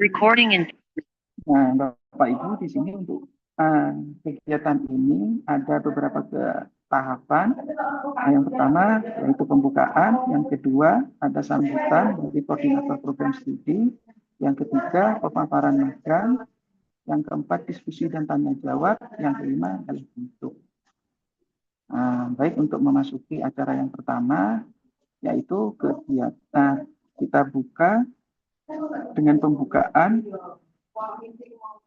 Recording in. Nah, Bapak Ibu di sini untuk kegiatan ini ada beberapa tahapan. Yang pertama yaitu pembukaan, yang kedua ada sambutan dari koordinator program studi, yang ketiga pemaparan magang, yang keempat diskusi dan tanya jawab, yang kelima adalah bentuk. Baik, untuk memasuki acara yang pertama yaitu kegiatan kita buka dengan pembukaan.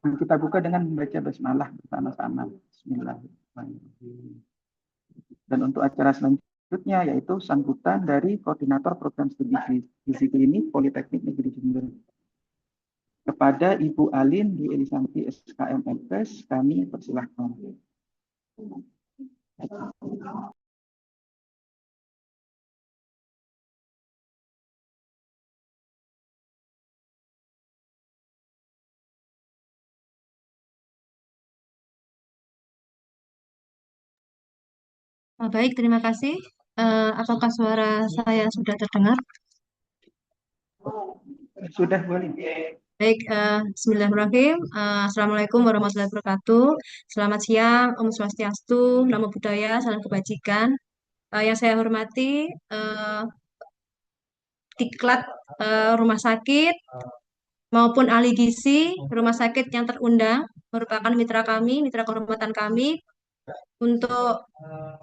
Kita buka dengan membaca basmalah bersama-sama. Bismillahirrahmanirrahim. Dan untuk acara selanjutnya yaitu sambutan dari koordinator program studi gizi klinik Politeknik Negeri Jember. Kepada Ibu Alin di Elisanti SKM LPS, kami persilahkan. Baik, terima kasih. Apakah suara saya sudah terdengar? Sudah, boleh. Baik, Bismillahirrahmanirrahim. Assalamualaikum warahmatullahi wabarakatuh. Selamat siang, Om Swastiastu, Namo Buddhaya, Salam Kebajikan. Yang saya hormati, Diklat Rumah Sakit maupun ahli gizi rumah sakit yang terundang merupakan mitra kami, mitra kehormatan kami untuk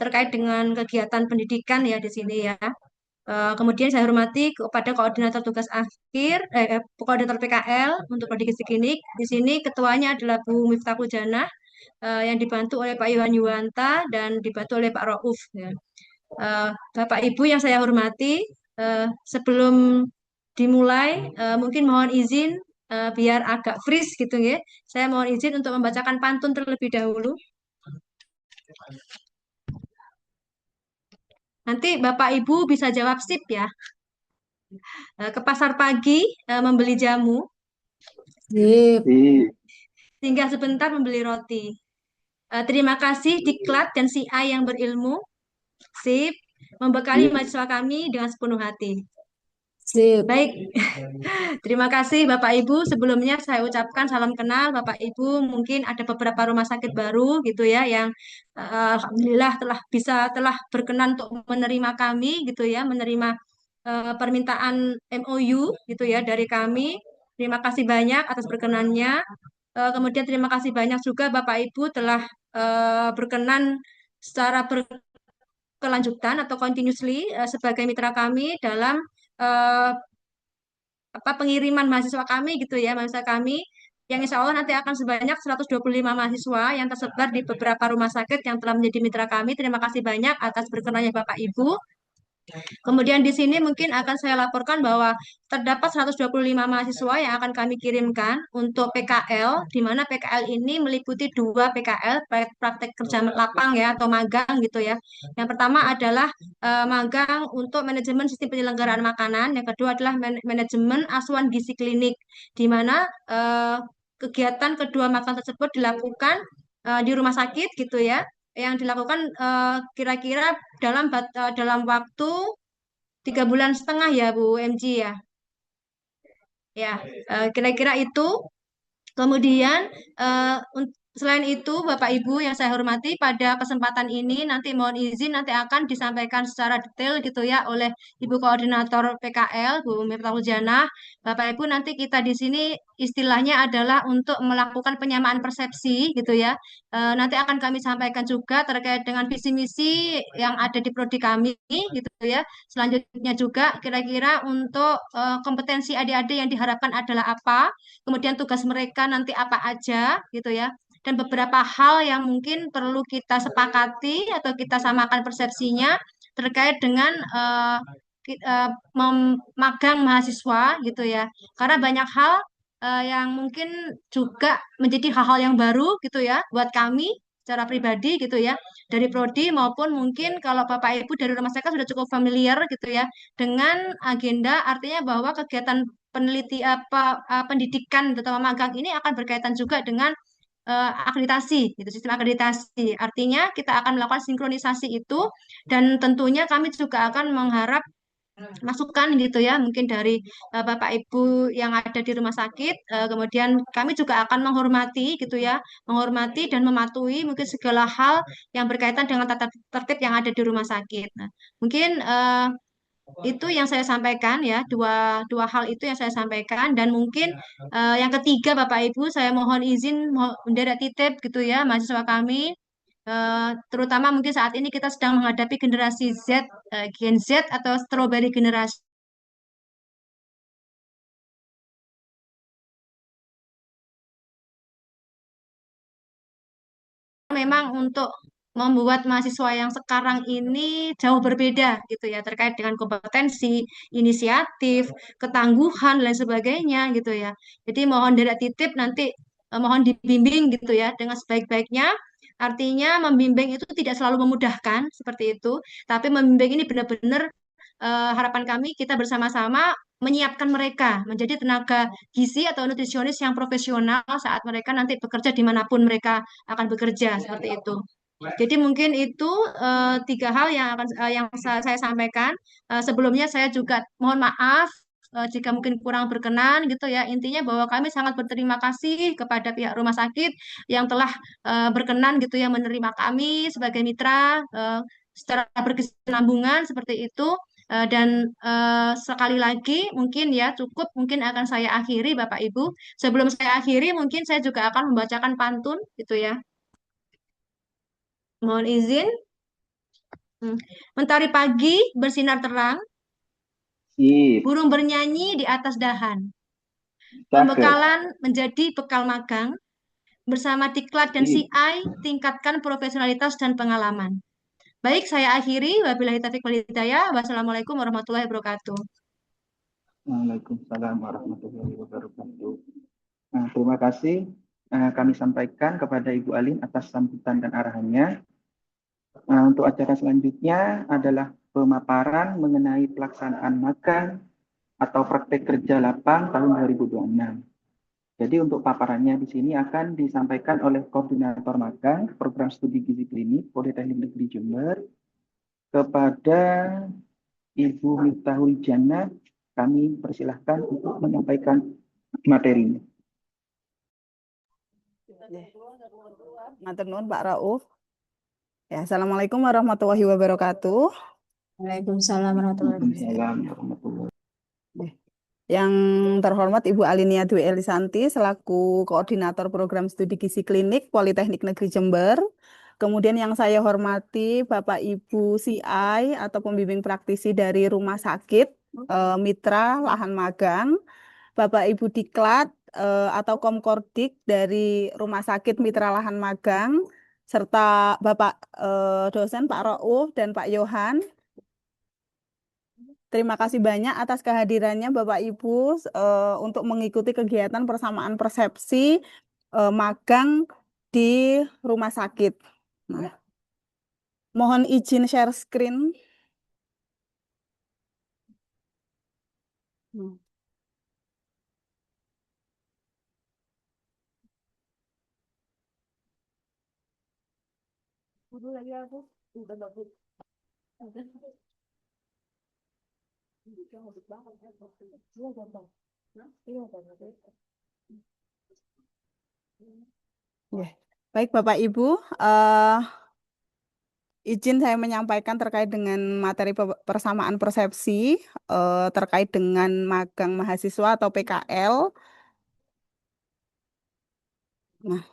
terkait dengan kegiatan pendidikan ya di sini ya. Kemudian saya hormati kepada koordinator tugas akhir, koordinator PKL untuk prodi klinik. Di sini ketuanya adalah Bu Miftahul Janah, yang dibantu oleh Pak Iwan Yuwanta dan dibantu oleh Pak Rauf. Ya. Bapak Ibu yang saya hormati, sebelum dimulai, mungkin mohon izin biar agak freeze gitu ya. Saya mohon izin untuk membacakan pantun terlebih dahulu. Nanti Bapak Ibu bisa jawab sip ya. Ke pasar pagi membeli jamu, Sip. singgah sebentar membeli roti. Terima kasih Diklat dan si A yang berilmu. Sip, membekali mahasiswa kami dengan sepenuh hati. Sip. Baik, terima kasih Bapak Ibu. Sebelumnya saya ucapkan salam kenal Bapak Ibu. Mungkin ada beberapa rumah sakit baru gitu ya yang alhamdulillah telah berkenan untuk menerima kami gitu ya, menerima permintaan MOU gitu ya dari kami. Terima kasih banyak atas berkenannya. Kemudian terima kasih banyak juga Bapak Ibu telah berkenan secara berkelanjutan atau continuously sebagai mitra kami dalam eh, pengiriman mahasiswa kami gitu ya, mahasiswa kami yang insya Allah nanti akan sebanyak 125 mahasiswa yang tersebar di beberapa rumah sakit yang telah menjadi mitra kami. Terima kasih banyak atas berkenannya Bapak Ibu. Kemudian di sini mungkin akan saya laporkan bahwa terdapat 125 mahasiswa yang akan kami kirimkan untuk PKL, di mana PKL ini meliputi dua PKL, praktek kerja lapang ya, atau magang gitu ya. Yang pertama adalah magang untuk manajemen sistem penyelenggaraan makanan, yang kedua adalah manajemen asuhan gizi klinik, di mana kegiatan kedua magang tersebut dilakukan di rumah sakit gitu ya, yang dilakukan kira-kira dalam waktu 3,5 bulan ya Bu MG ya. Ya, kira-kira itu. Kemudian selain itu Bapak Ibu yang saya hormati, pada kesempatan ini nanti mohon izin nanti akan disampaikan secara detail gitu ya oleh Ibu Koordinator PKL Bu Miftahul Janah. Bapak Ibu nanti kita di sini istilahnya adalah untuk melakukan penyamaan persepsi gitu ya. Nanti akan kami sampaikan juga terkait dengan visi misi yang ada di prodi kami gitu ya. Selanjutnya juga kira-kira untuk kompetensi adik-adik yang diharapkan adalah apa, kemudian tugas mereka nanti apa aja gitu ya, dan beberapa hal yang mungkin perlu kita sepakati atau kita samakan persepsinya terkait dengan magang mahasiswa gitu ya, karena banyak hal yang mungkin juga menjadi hal-hal yang baru gitu ya buat kami secara pribadi gitu ya, dari prodi maupun mungkin kalau Bapak Ibu dari rumah sakit sudah cukup familiar gitu ya dengan agenda, artinya bahwa kegiatan pendidikan terutama magang ini akan berkaitan juga dengan akreditasi gitu, sistem akreditasi. Artinya kita akan melakukan sinkronisasi itu, dan tentunya kami juga akan mengharap masukan gitu ya, mungkin dari Bapak Ibu yang ada di rumah sakit. Kemudian kami juga akan menghormati gitu ya, menghormati dan mematuhi mungkin segala hal yang berkaitan dengan tata tertib yang ada di rumah sakit. Nah, mungkin itu yang saya sampaikan ya, dua dua hal itu yang saya sampaikan. Dan mungkin yang ketiga Bapak Ibu, saya mohon izin mendadak titip gitu ya mahasiswa kami. Terutama mungkin saat ini kita sedang menghadapi generasi Z, Gen Z atau strawberry generasi. Memang untuk membuat mahasiswa yang sekarang ini jauh berbeda gitu ya, terkait dengan kompetensi, inisiatif, ketangguhan dan lain sebagainya gitu ya. Jadi mohon tidak titip nanti, mohon dibimbing gitu ya dengan sebaik-baiknya. Artinya membimbing itu tidak selalu memudahkan seperti itu, tapi membimbing ini benar-benar, harapan kami kita bersama-sama menyiapkan mereka menjadi tenaga gizi atau nutrisionis yang profesional saat mereka nanti bekerja dimanapun mereka akan bekerja seperti itu. Jadi mungkin itu tiga hal yang akan yang saya sampaikan. Sebelumnya saya juga mohon maaf jika mungkin kurang berkenan gitu ya. Intinya bahwa kami sangat berterima kasih kepada pihak rumah sakit yang telah berkenan gitu ya menerima kami sebagai mitra secara berkesinambungan seperti itu. Dan sekali lagi mungkin ya cukup mungkin akan saya akhiri Bapak Ibu. Sebelum saya akhiri mungkin saya juga akan membacakan pantun gitu ya. Mohon izin. Mentari pagi bersinar terang, Sip, burung bernyanyi di atas dahan. cakep. Pembekalan menjadi bekal magang, bersama Diklat dan Sip. CI tingkatkan profesionalitas dan pengalaman. Baik, saya akhiri. Wabillahi taufiq wal hidayah. Wassalamualaikum warahmatullahi wabarakatuh. Waalaikumsalam warahmatullahi wabarakatuh. Nah, terima kasih kami sampaikan kepada Ibu Alin atas sambutan dan arahannya. Nah, untuk acara selanjutnya adalah pemaparan mengenai pelaksanaan magang atau praktek kerja lapang tahun 2026. Jadi untuk paparannya di sini akan disampaikan oleh Koordinator Magang Program Studi Gizi Klinik Politeknik Negeri Jember kepada Ibu Miftahul Jannah. Kami persilahkan untuk menyampaikan materinya. Matur nuwun Pak Rauf. Ya, Assalamualaikum warahmatullahi wabarakatuh. Waalaikumsalam warahmatullahi wabarakatuh. Waalaikumsalam warahmatullahi. Yang terhormat Ibu Alinia Dwi Elisanti selaku Koordinator Program Studi Gizi Klinik Politeknik Negeri Jember. Kemudian yang saya hormati Bapak Ibu CI atau pembimbing praktisi dari Rumah Sakit Mitra Lahan Magang, Bapak Ibu Diklat atau Komkordik dari Rumah Sakit Mitra Lahan Magang, serta Bapak dosen Pak Rauf dan Pak Yohan. Terima kasih banyak atas kehadirannya Bapak Ibu untuk mengikuti kegiatan persamaan persepsi magang di rumah sakit. Nah, mohon izin share screen. Ya. Baik Bapak Ibu, izin saya menyampaikan terkait dengan materi persamaan persepsi terkait dengan magang mahasiswa atau PKL. Nah,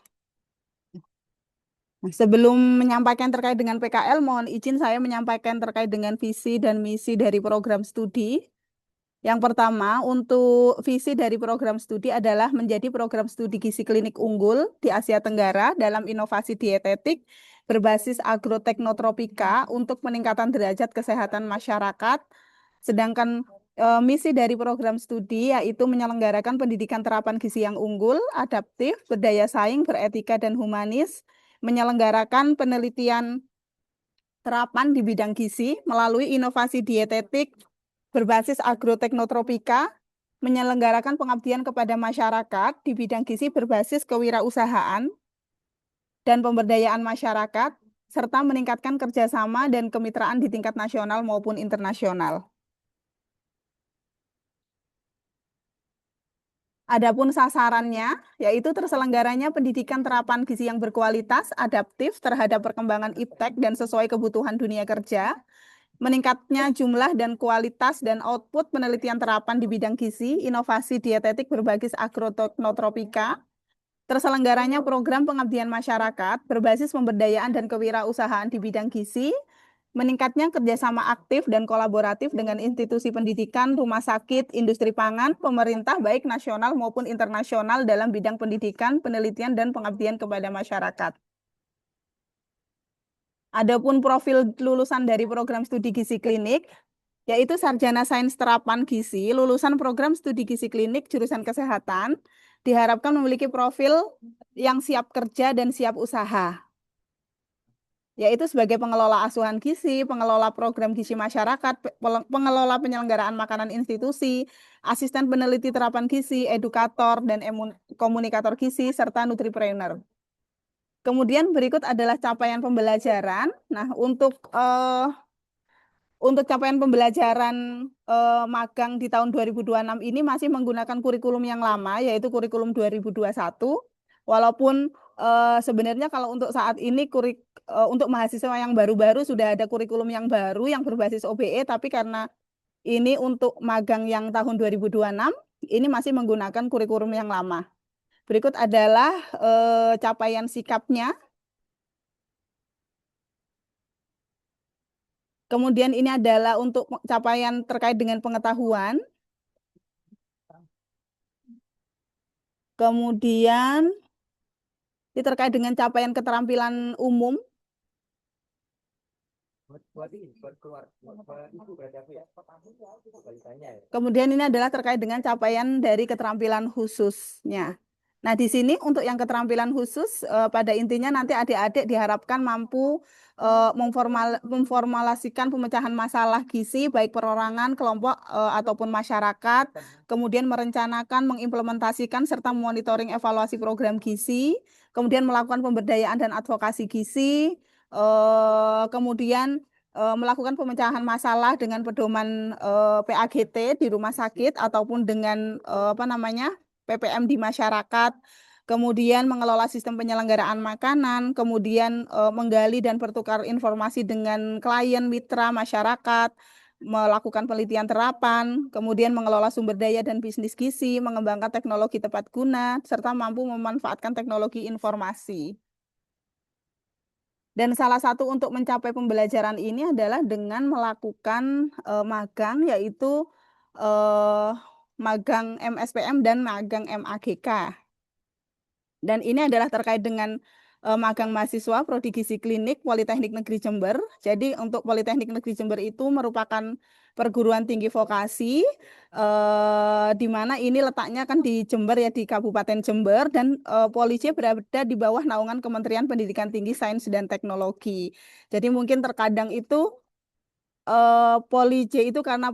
sebelum menyampaikan terkait dengan PKL, mohon izin saya menyampaikan terkait dengan visi dan misi dari program studi. Yang pertama, untuk visi dari program studi adalah menjadi program studi gizi klinik unggul di Asia Tenggara dalam inovasi dietetik berbasis agroteknotropika untuk peningkatan derajat kesehatan masyarakat. Sedangkan misi dari program studi yaitu menyelenggarakan pendidikan terapan gizi yang unggul, adaptif, berdaya saing, beretika, dan humanis, menyelenggarakan penelitian terapan di bidang gizi melalui inovasi dietetik berbasis agroteknotropika, menyelenggarakan pengabdian kepada masyarakat di bidang gizi berbasis kewirausahaan dan pemberdayaan masyarakat, serta meningkatkan kerjasama dan kemitraan di tingkat nasional maupun internasional. Adapun sasarannya, yaitu terselenggaranya pendidikan terapan gizi yang berkualitas, adaptif terhadap perkembangan iptek dan sesuai kebutuhan dunia kerja, meningkatnya jumlah dan kualitas dan output penelitian terapan di bidang gizi, inovasi dietetik berbasis agroteknotropika, terselenggaranya program pengabdian masyarakat berbasis pemberdayaan dan kewirausahaan di bidang gizi, meningkatnya kerjasama aktif dan kolaboratif dengan institusi pendidikan, rumah sakit, industri pangan, pemerintah baik nasional maupun internasional dalam bidang pendidikan, penelitian, dan pengabdian kepada masyarakat. Adapun profil lulusan dari program studi gizi klinik, yaitu sarjana sains terapan gizi, lulusan program studi gizi klinik jurusan kesehatan, diharapkan memiliki profil yang siap kerja dan siap usaha, yaitu sebagai pengelola asuhan gizi, pengelola program gizi masyarakat, pengelola penyelenggaraan makanan institusi, asisten peneliti terapan gizi, edukator, dan komunikator gizi, serta nutripreneur. Kemudian berikut adalah capaian pembelajaran. Nah, untuk capaian pembelajaran magang di tahun 2026 ini masih menggunakan kurikulum yang lama, yaitu kurikulum 2021. Walaupun sebenarnya kalau untuk saat ini untuk mahasiswa yang baru-baru sudah ada kurikulum yang baru yang berbasis OBE, tapi karena ini untuk magang yang tahun 2026, ini masih menggunakan kurikulum yang lama. Berikut adalah capaian sikapnya. Kemudian ini adalah untuk capaian terkait dengan pengetahuan. Kemudian ini terkait dengan capaian keterampilan umum. Kemudian ini adalah terkait dengan capaian dari keterampilan khususnya. Nah, di sini untuk yang keterampilan khusus, pada intinya nanti adik-adik diharapkan mampu memformulasikan pemecahan masalah gizi, baik perorangan, kelompok, ataupun masyarakat, kemudian merencanakan, mengimplementasikan, serta monitoring evaluasi program gizi, kemudian melakukan pemberdayaan dan advokasi gizi, kemudian melakukan pemecahan masalah dengan pedoman PAGT di rumah sakit ataupun dengan PPM di masyarakat, kemudian mengelola sistem penyelenggaraan makanan, kemudian menggali dan bertukar informasi dengan klien, mitra, masyarakat, melakukan penelitian terapan, kemudian mengelola sumber daya dan bisnis gizi, mengembangkan teknologi tepat guna, serta mampu memanfaatkan teknologi informasi. Dan salah satu untuk mencapai pembelajaran ini adalah dengan melakukan magang, yaitu magang MSPM dan magang MAGK. Dan ini adalah terkait dengan magang mahasiswa Prodi Gizi Klinik Politeknik Negeri Jember. Jadi untuk Politeknik Negeri Jember itu merupakan perguruan tinggi vokasi, di mana ini letaknya kan di Jember ya, di Kabupaten Jember, dan Polij berada di bawah naungan Kementerian Pendidikan Tinggi, Sains dan Teknologi. Jadi mungkin terkadang itu Polij itu karena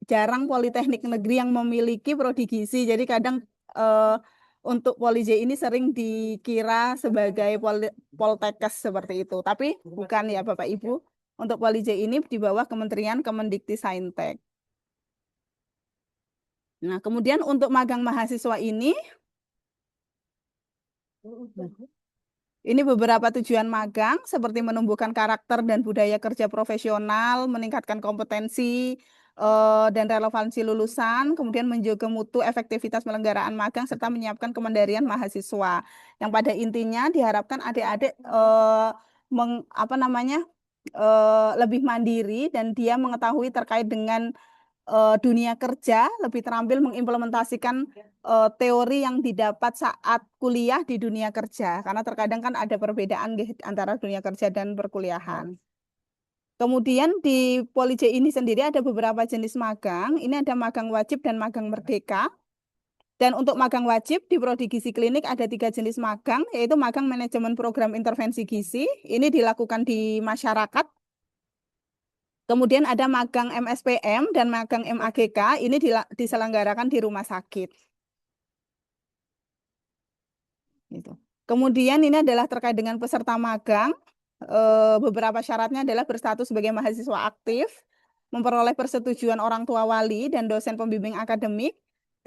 jarang politeknik negeri yang memiliki prodi gizi, jadi kadang untuk Polij ini sering dikira sebagai Poltekkes seperti itu, tapi bukan ya Bapak Ibu. Untuk Polij ini di bawah Kementerian Kemendikti-Saintek. Nah, kemudian untuk magang mahasiswa ini beberapa tujuan magang seperti menumbuhkan karakter dan budaya kerja profesional, meningkatkan kompetensi dan relevansi lulusan, kemudian menjaga mutu efektivitas penyelenggaraan magang, serta menyiapkan kemandirian mahasiswa. Yang pada intinya diharapkan adik-adik lebih mandiri dan dia mengetahui terkait dengan dunia kerja, lebih terampil mengimplementasikan teori yang didapat saat kuliah di dunia kerja, karena terkadang kan ada perbedaan antara dunia kerja dan perkuliahan. Kemudian di Polij ini sendiri ada beberapa jenis magang. Ini ada magang wajib dan magang merdeka. Dan untuk magang wajib di Prodi Gizi Klinik ada 3 jenis magang, yaitu magang manajemen program intervensi gizi. Ini dilakukan di masyarakat. Kemudian ada magang MSPM dan magang MAGK, ini diselenggarakan di rumah sakit. Gitu. Kemudian ini adalah terkait dengan peserta magang. Beberapa syaratnya adalah berstatus sebagai mahasiswa aktif, memperoleh persetujuan orang tua wali dan dosen pembimbing akademik,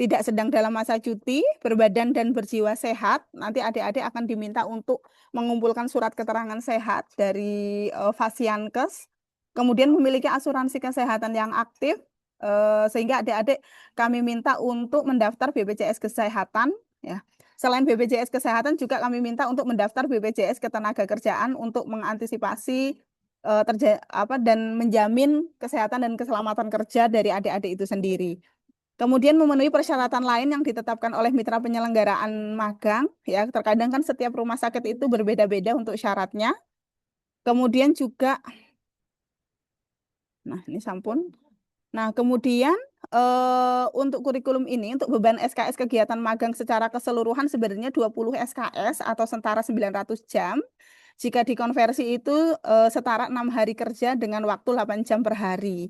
tidak sedang dalam masa cuti, berbadan dan berjiwa sehat, nanti adik-adik akan diminta untuk mengumpulkan surat keterangan sehat dari Fasiankes, kemudian memiliki asuransi kesehatan yang aktif, sehingga adik-adik kami minta untuk mendaftar BPJS Kesehatan, ya. Selain BPJS Kesehatan juga kami minta untuk mendaftar BPJS Ketenagakerjaan untuk mengantisipasi dan menjamin kesehatan dan keselamatan kerja dari adik-adik itu sendiri. Kemudian memenuhi persyaratan lain yang ditetapkan oleh mitra penyelenggaraan magang, ya. Terkadang kan setiap rumah sakit itu berbeda-beda untuk syaratnya. Kemudian juga, nah ini sampun. Nah, kemudian untuk kurikulum ini, untuk beban SKS kegiatan magang secara keseluruhan sebenarnya 20 SKS atau setara 900 jam. Jika dikonversi itu setara 6 hari kerja dengan waktu 8 jam per hari.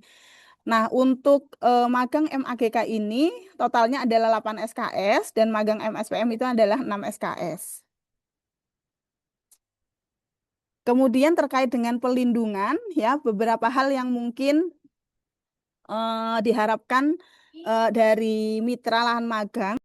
Nah, untuk magang MAGK ini totalnya adalah 8 SKS dan magang MSPM itu adalah 6 SKS. Kemudian terkait dengan pelindungan, ya, beberapa hal yang mungkin diharapkan dari mitra lahan magang.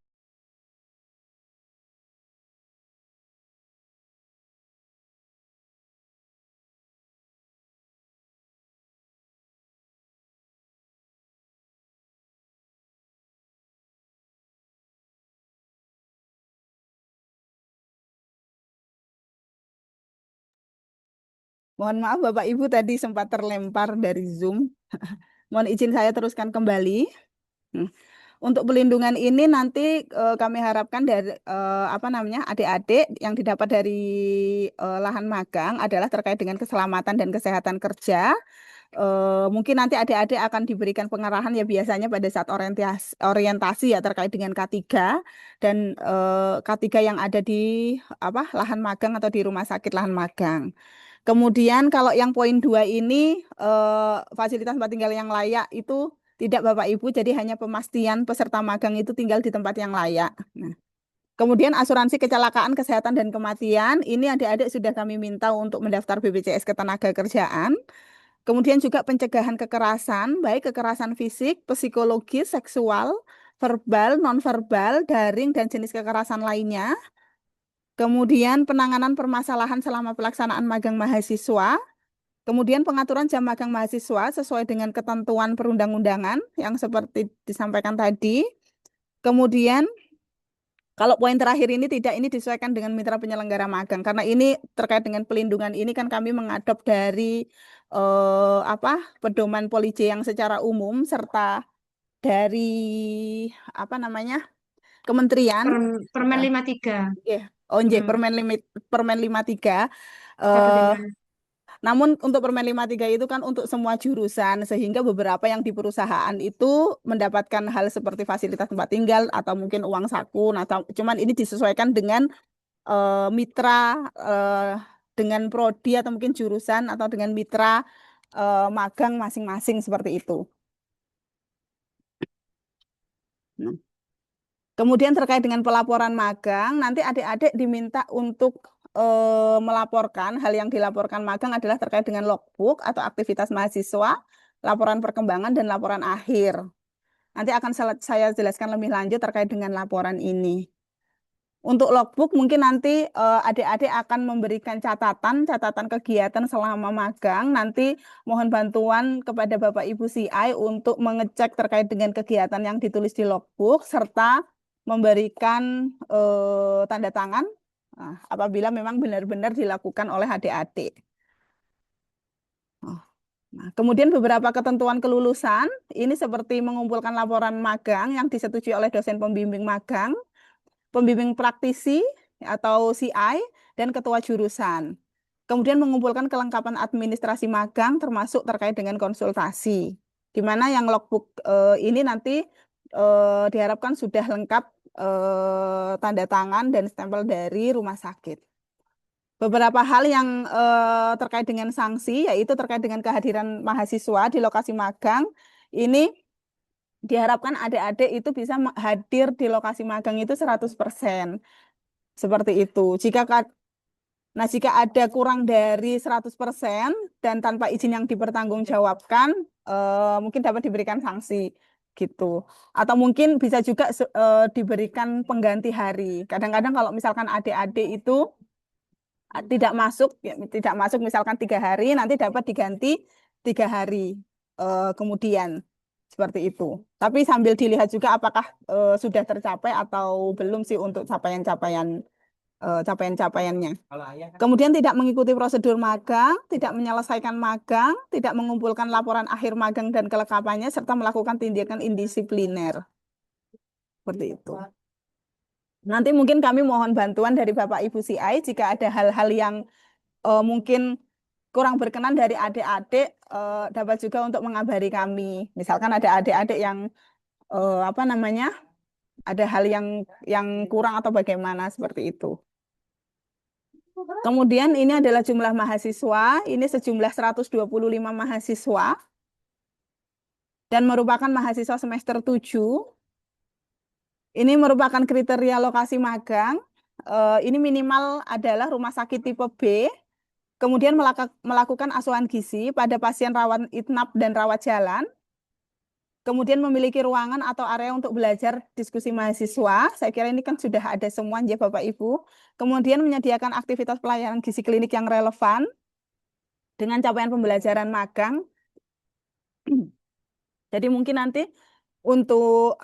Mohon maaf Bapak Ibu tadi sempat terlempar dari Zoom. Mohon izin saya teruskan kembali. Untuk pelindungan ini nanti kami harapkan dari adik-adik yang didapat dari lahan magang adalah terkait dengan keselamatan dan kesehatan kerja. Mungkin nanti adik-adik akan diberikan pengarahan ya biasanya pada saat orientasi ya terkait dengan K3 dan K3 yang ada di lahan magang atau di rumah sakit lahan magang. Kemudian kalau yang poin 2 ini fasilitas tempat tinggal yang layak itu tidak Bapak Ibu, jadi hanya pemastian peserta magang itu tinggal di tempat yang layak. Nah, kemudian asuransi kecelakaan, kesehatan, dan kematian, ini adik-adik sudah kami minta untuk mendaftar BPJS Ketenagakerjaan. Kemudian juga pencegahan kekerasan, baik kekerasan fisik, psikologis, seksual, verbal, nonverbal, daring, dan jenis kekerasan lainnya. Kemudian penanganan permasalahan selama pelaksanaan magang mahasiswa. Kemudian pengaturan jam magang mahasiswa sesuai dengan ketentuan perundang-undangan yang seperti disampaikan tadi. Kemudian kalau poin terakhir ini ini disesuaikan dengan mitra penyelenggara magang karena ini terkait dengan pelindungan ini kan kami mengadop dari pedoman Polije yang secara umum serta dari kementerian Permen 53. Permen 53. Satu dengan Namun untuk Permen 53 itu kan untuk semua jurusan sehingga beberapa yang di perusahaan itu mendapatkan hal seperti fasilitas tempat tinggal atau mungkin uang saku. Nah, cuman ini disesuaikan dengan mitra dengan prodi atau mungkin jurusan atau dengan mitra magang masing-masing seperti itu. Nah. Kemudian terkait dengan pelaporan magang, nanti adik-adik diminta untuk melaporkan, hal yang dilaporkan magang adalah terkait dengan logbook atau aktivitas mahasiswa, laporan perkembangan, dan laporan akhir. Nanti akan saya jelaskan lebih lanjut terkait dengan laporan ini. Untuk logbook mungkin nanti adik-adik akan memberikan catatan kegiatan selama magang. Nanti mohon bantuan kepada Bapak Ibu CI untuk mengecek terkait dengan kegiatan yang ditulis di logbook serta memberikan tanda tangan apabila memang benar-benar dilakukan oleh adik-adik. Nah, kemudian beberapa ketentuan kelulusan, ini seperti mengumpulkan laporan magang yang disetujui oleh dosen pembimbing magang, pembimbing praktisi atau CI, dan ketua jurusan. Kemudian mengumpulkan kelengkapan administrasi magang termasuk terkait dengan konsultasi. Di mana yang logbook ini nanti diharapkan sudah lengkap tanda tangan dan stempel dari rumah sakit. Beberapa hal yang terkait dengan sanksi, yaitu terkait dengan kehadiran mahasiswa di lokasi magang, ini diharapkan adik-adik itu bisa hadir di lokasi magang itu 100%. Seperti itu. Jika ada kurang dari 100% dan tanpa izin yang dipertanggungjawabkan, mungkin dapat diberikan sanksi. gitu. Atau mungkin bisa juga diberikan pengganti hari. Kadang-kadang kalau misalkan adik-adik itu tidak masuk misalkan 3 hari, nanti dapat diganti 3 hari kemudian seperti itu. Tapi sambil dilihat juga apakah sudah tercapai atau belum sih untuk capaian-capaiannya. Kemudian tidak mengikuti prosedur magang, tidak menyelesaikan magang, tidak mengumpulkan laporan akhir magang dan kelengkapannya, serta melakukan tindakan indisipliner. Seperti itu. Nanti mungkin kami mohon bantuan dari Bapak Ibu CI jika ada hal-hal yang mungkin kurang berkenan dari adik-adik, dapat juga untuk mengabari kami. Misalkan ada adik-adik yang ada hal yang kurang atau bagaimana seperti itu. Kemudian ini adalah jumlah mahasiswa, ini sejumlah 125 mahasiswa dan merupakan mahasiswa semester 7. Ini merupakan kriteria lokasi magang. Ini minimal adalah rumah sakit tipe B, kemudian melakukan asuhan gizi pada pasien rawat inap dan rawat jalan, kemudian memiliki ruangan atau area untuk belajar diskusi mahasiswa. Saya kira ini kan sudah ada semua ya Bapak Ibu. Kemudian menyediakan aktivitas pelayanan gizi klinik yang relevan dengan capaian pembelajaran magang. Jadi mungkin nanti untuk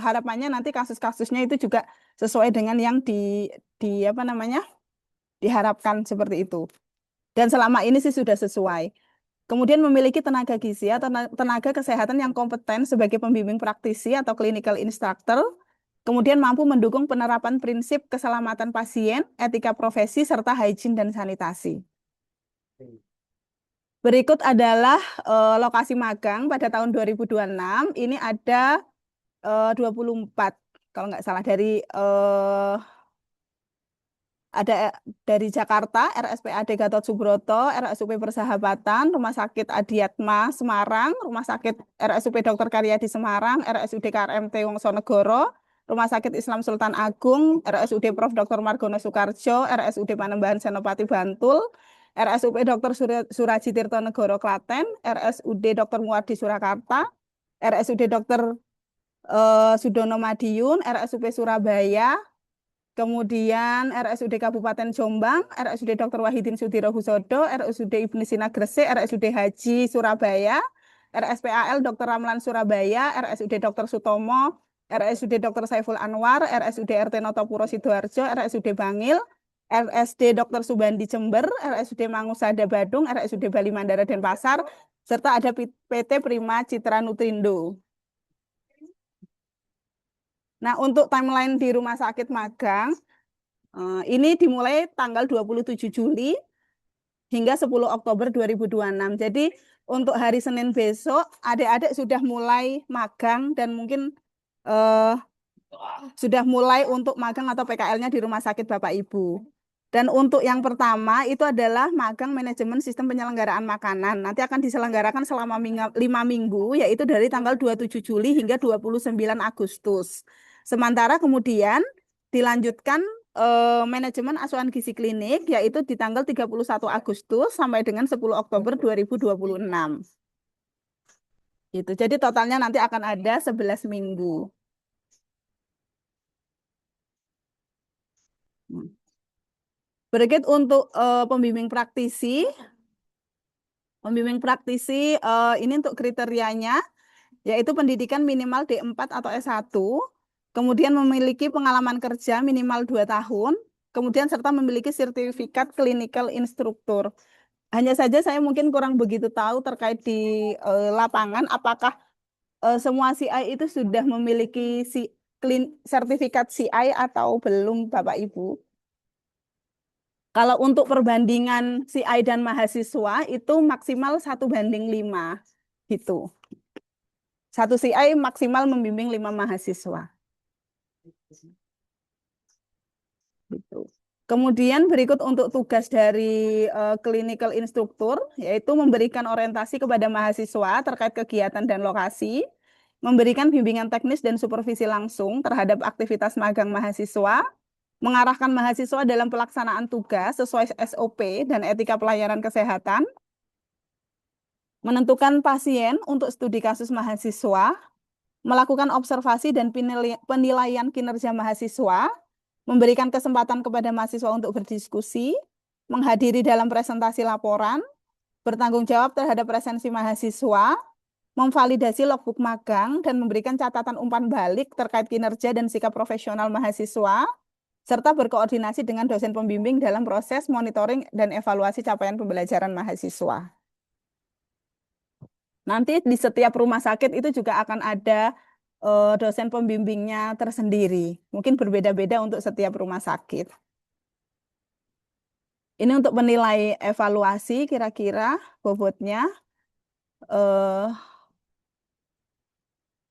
harapannya nanti kasus-kasusnya itu juga sesuai dengan yang diharapkan seperti itu. Dan selama ini sih sudah sesuai. Kemudian memiliki tenaga gizi atau tenaga kesehatan yang kompeten sebagai pembimbing praktisi atau clinical instructor. Kemudian mampu mendukung penerapan prinsip keselamatan pasien, etika profesi, serta hygiene dan sanitasi. Berikut adalah lokasi magang pada tahun 2026. Ini ada 24, kalau nggak salah, dari Jakarta, RSPAD Gatot Subroto, RSUP Persahabatan, Rumah Sakit Adiatma Semarang, Rumah Sakit RSUP Dr. Karyadi Semarang, RSUD KRMT Wongsonegoro, Rumah Sakit Islam Sultan Agung, RSUD Prof. Dr. Margono Soekarjo, RSUD Panembahan Senopati Bantul, RSUP Dr. Suraji Tirtonegoro Klaten, RSUD Dr. Muwardi Surakarta, RSUD Dr. Sudono Madiun, RSUP Surabaya, kemudian RSUD Kabupaten Jombang, RSUD Dr. Wahidin Sudirohusodo, RSUD Ibnu Sina Gresik, RSUD Haji Surabaya, RSPAL Dr. Ramlan Surabaya, RSUD Dr. Sutomo, RSUD Dr. Saiful Anwar, RSUD RT Notopuro Sidoarjo, RSUD Bangil, RSD Dr. Subandi Jember, RSUD Mangusada Badung, RSUD Bali Mandara Denpasar, serta ada PT Prima Citra Nutrindo. Nah, untuk timeline di rumah sakit magang, ini dimulai tanggal 27 Juli hingga 10 Oktober 2026. Jadi, untuk hari Senin besok, adik-adik sudah mulai magang dan mungkin sudah mulai untuk magang atau PKL-nya di rumah sakit Bapak Ibu. Dan untuk yang pertama itu adalah magang manajemen sistem penyelenggaraan makanan. Nanti akan diselenggarakan selama 5 minggu, yaitu dari tanggal 27 Juli hingga 29 Agustus. Sementara kemudian dilanjutkan manajemen asuhan gizi klinik, yaitu di tanggal 31 Agustus sampai dengan 10 Oktober 2026. Gitu. Jadi totalnya nanti akan ada 11 minggu. Berikut untuk pembimbing praktisi. Pembimbing praktisi ini untuk kriterianya, yaitu pendidikan minimal D4 atau S1, kemudian memiliki pengalaman kerja minimal 2 tahun, kemudian serta memiliki sertifikat clinical instructor. Hanya saja saya mungkin kurang begitu tahu terkait di lapangan, apakah semua CI itu sudah memiliki sertifikat CI atau belum, Bapak Ibu. Kalau untuk perbandingan CI dan mahasiswa itu maksimal 1:5 gitu. Satu CI maksimal membimbing 5 mahasiswa. Gitu. Kemudian berikut untuk tugas dari clinical instructor, yaitu memberikan orientasi kepada mahasiswa terkait kegiatan dan lokasi, memberikan bimbingan teknis dan supervisi langsung terhadap aktivitas magang mahasiswa, mengarahkan mahasiswa dalam pelaksanaan tugas sesuai SOP dan etika pelayanan kesehatan, menentukan pasien untuk studi kasus mahasiswa, melakukan observasi dan penilaian kinerja mahasiswa, memberikan kesempatan kepada mahasiswa untuk berdiskusi, menghadiri dalam presentasi laporan, bertanggung jawab terhadap presensi mahasiswa, memvalidasi logbook magang, dan memberikan catatan umpan balik terkait kinerja dan sikap profesional mahasiswa, serta berkoordinasi dengan dosen pembimbing dalam proses monitoring dan evaluasi capaian pembelajaran mahasiswa. Nanti di setiap rumah sakit itu juga akan ada dosen pembimbingnya tersendiri. Mungkin berbeda-beda untuk setiap rumah sakit. Ini untuk menilai evaluasi kira-kira bobotnya.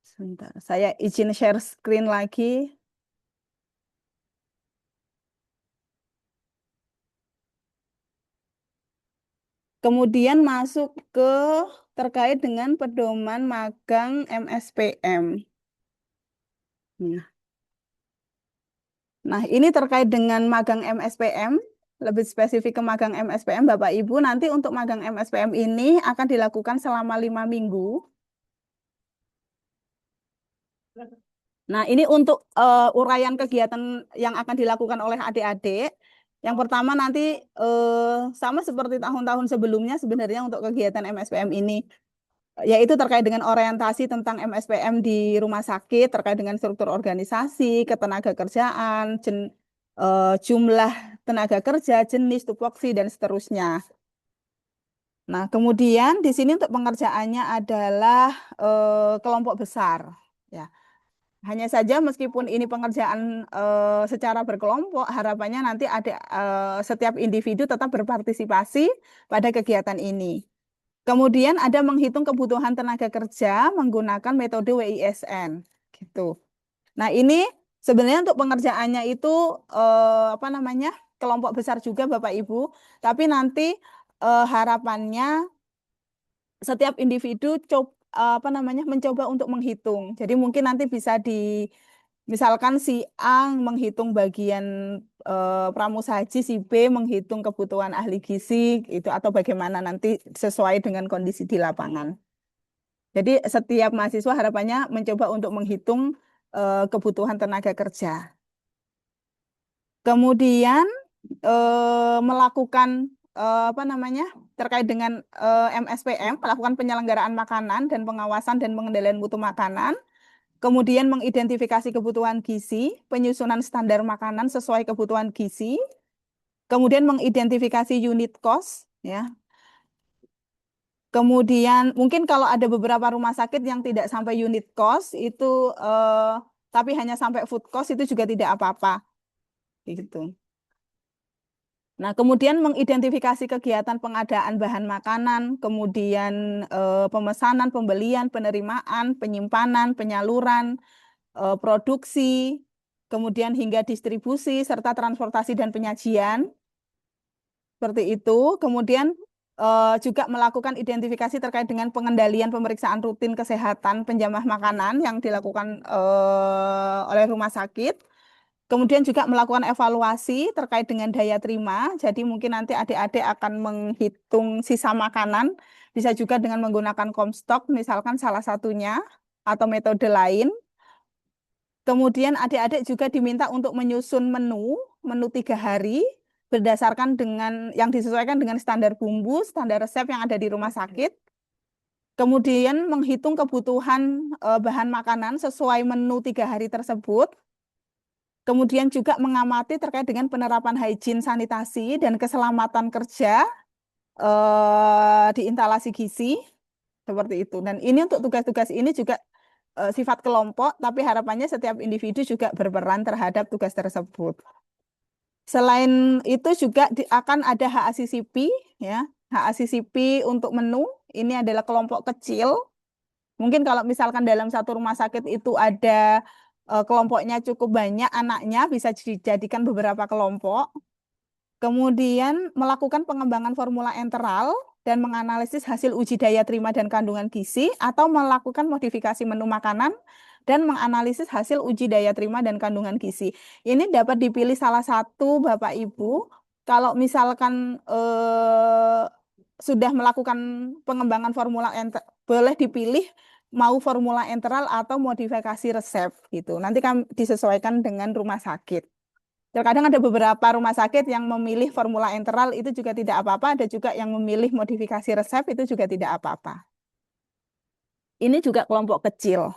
Sebentar, saya izin share screen lagi. Kemudian masuk ke terkait dengan pedoman magang MSPM. Nah, ini terkait dengan magang MSPM, lebih spesifik ke magang MSPM, Bapak Ibu. Nanti untuk magang MSPM ini akan dilakukan selama 5 minggu. Nah, ini untuk uraian kegiatan yang akan dilakukan oleh adik-adik. Yang pertama nanti sama seperti tahun-tahun sebelumnya sebenarnya untuk kegiatan MSPM ini, yaitu terkait dengan orientasi tentang MSPM di rumah sakit, terkait dengan struktur organisasi, ketenaga kerjaan, jumlah tenaga kerja, jenis, tupoksi, dan seterusnya. Nah, kemudian di sini untuk pengerjaannya adalah kelompok besar. Ya. Hanya saja meskipun ini pengerjaan secara berkelompok, harapannya nanti ada setiap individu tetap berpartisipasi pada kegiatan ini. Kemudian ada menghitung kebutuhan tenaga kerja menggunakan metode WISN, gitu. Nah, ini sebenarnya untuk pengerjaannya itu kelompok besar juga Bapak Ibu, tapi nanti harapannya setiap individu mencoba untuk menghitung. Jadi mungkin nanti bisa misalkan si A menghitung bagian pramusaji, si B menghitung kebutuhan ahli gizi itu, atau bagaimana nanti sesuai dengan kondisi di lapangan. Jadi setiap mahasiswa harapannya mencoba untuk menghitung kebutuhan tenaga kerja. Kemudian melakukan terkait dengan MSPM, melakukan penyelenggaraan makanan dan pengawasan dan pengendalian mutu makanan. Kemudian mengidentifikasi kebutuhan gizi, penyusunan standar makanan sesuai kebutuhan gizi. Kemudian mengidentifikasi unit cost, ya. Kemudian mungkin kalau ada beberapa rumah sakit yang tidak sampai unit cost itu, tapi hanya sampai food cost itu juga tidak apa-apa, gitu. Nah, kemudian mengidentifikasi kegiatan pengadaan bahan makanan, kemudian pemesanan, pembelian, penerimaan, penyimpanan, penyaluran, produksi, kemudian hingga distribusi, serta transportasi dan penyajian. Seperti itu. Kemudian juga melakukan identifikasi terkait dengan pengendalian pemeriksaan rutin kesehatan penjamah makanan yang dilakukan oleh rumah sakit. Kemudian juga melakukan evaluasi terkait dengan daya terima. Jadi mungkin nanti adik-adik akan menghitung sisa makanan, bisa juga dengan menggunakan Comstock, misalkan salah satunya, atau metode lain. Kemudian adik-adik juga diminta untuk menyusun menu 3 hari, berdasarkan dengan yang disesuaikan dengan standar bumbu, standar resep yang ada di rumah sakit. Kemudian menghitung kebutuhan bahan makanan sesuai menu 3 hari tersebut. Kemudian juga mengamati terkait dengan penerapan hygiene sanitasi dan keselamatan kerja di instalasi gizi, seperti itu. Dan ini untuk tugas-tugas ini juga sifat kelompok, tapi harapannya setiap individu juga berperan terhadap tugas tersebut. Selain itu juga akan ada HACCP, ya. HACCP untuk menu, ini adalah kelompok kecil. Mungkin kalau misalkan dalam satu rumah sakit itu ada kelompoknya cukup banyak anaknya, bisa dijadikan beberapa kelompok. Kemudian melakukan pengembangan formula enteral dan menganalisis hasil uji daya terima dan kandungan gizi, atau melakukan modifikasi menu makanan dan menganalisis hasil uji daya terima dan kandungan gizi. Ini dapat dipilih salah satu Bapak Ibu. Kalau misalkan sudah melakukan pengembangan formula enteral, boleh dipilih mau formula enteral atau modifikasi resep gitu. Nanti kami disesuaikan dengan rumah sakit. Terkadang ada beberapa rumah sakit yang memilih formula enteral itu juga tidak apa-apa, ada juga yang memilih modifikasi resep itu juga tidak apa-apa. Ini juga kelompok kecil.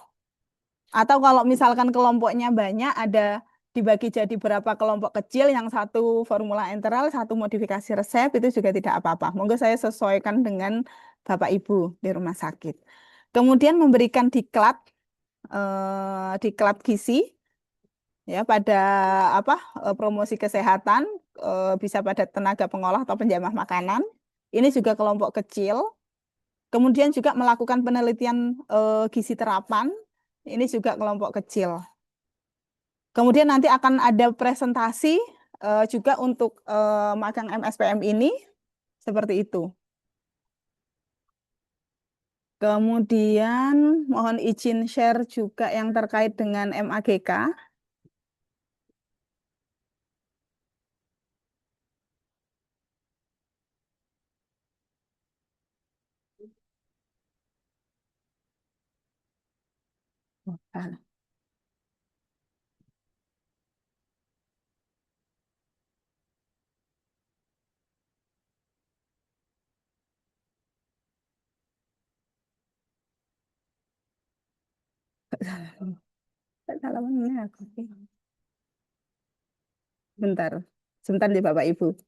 Atau kalau misalkan kelompoknya banyak, ada dibagi jadi berapa kelompok kecil, yang satu formula enteral, satu modifikasi resep, itu juga tidak apa-apa. Monggo saya sesuaikan dengan Bapak Ibu di rumah sakit. Kemudian memberikan diklat gizi ya pada promosi kesehatan, bisa pada tenaga pengolah atau penjamah makanan. Ini juga kelompok kecil. Kemudian juga melakukan penelitian gizi terapan. Ini juga kelompok kecil. Kemudian nanti akan ada presentasi juga untuk magang MSPM ini, seperti itu. Kemudian mohon izin share juga yang terkait dengan MAGK. Halamannya aku. Bentar, sebentar nih Bapak Ibu.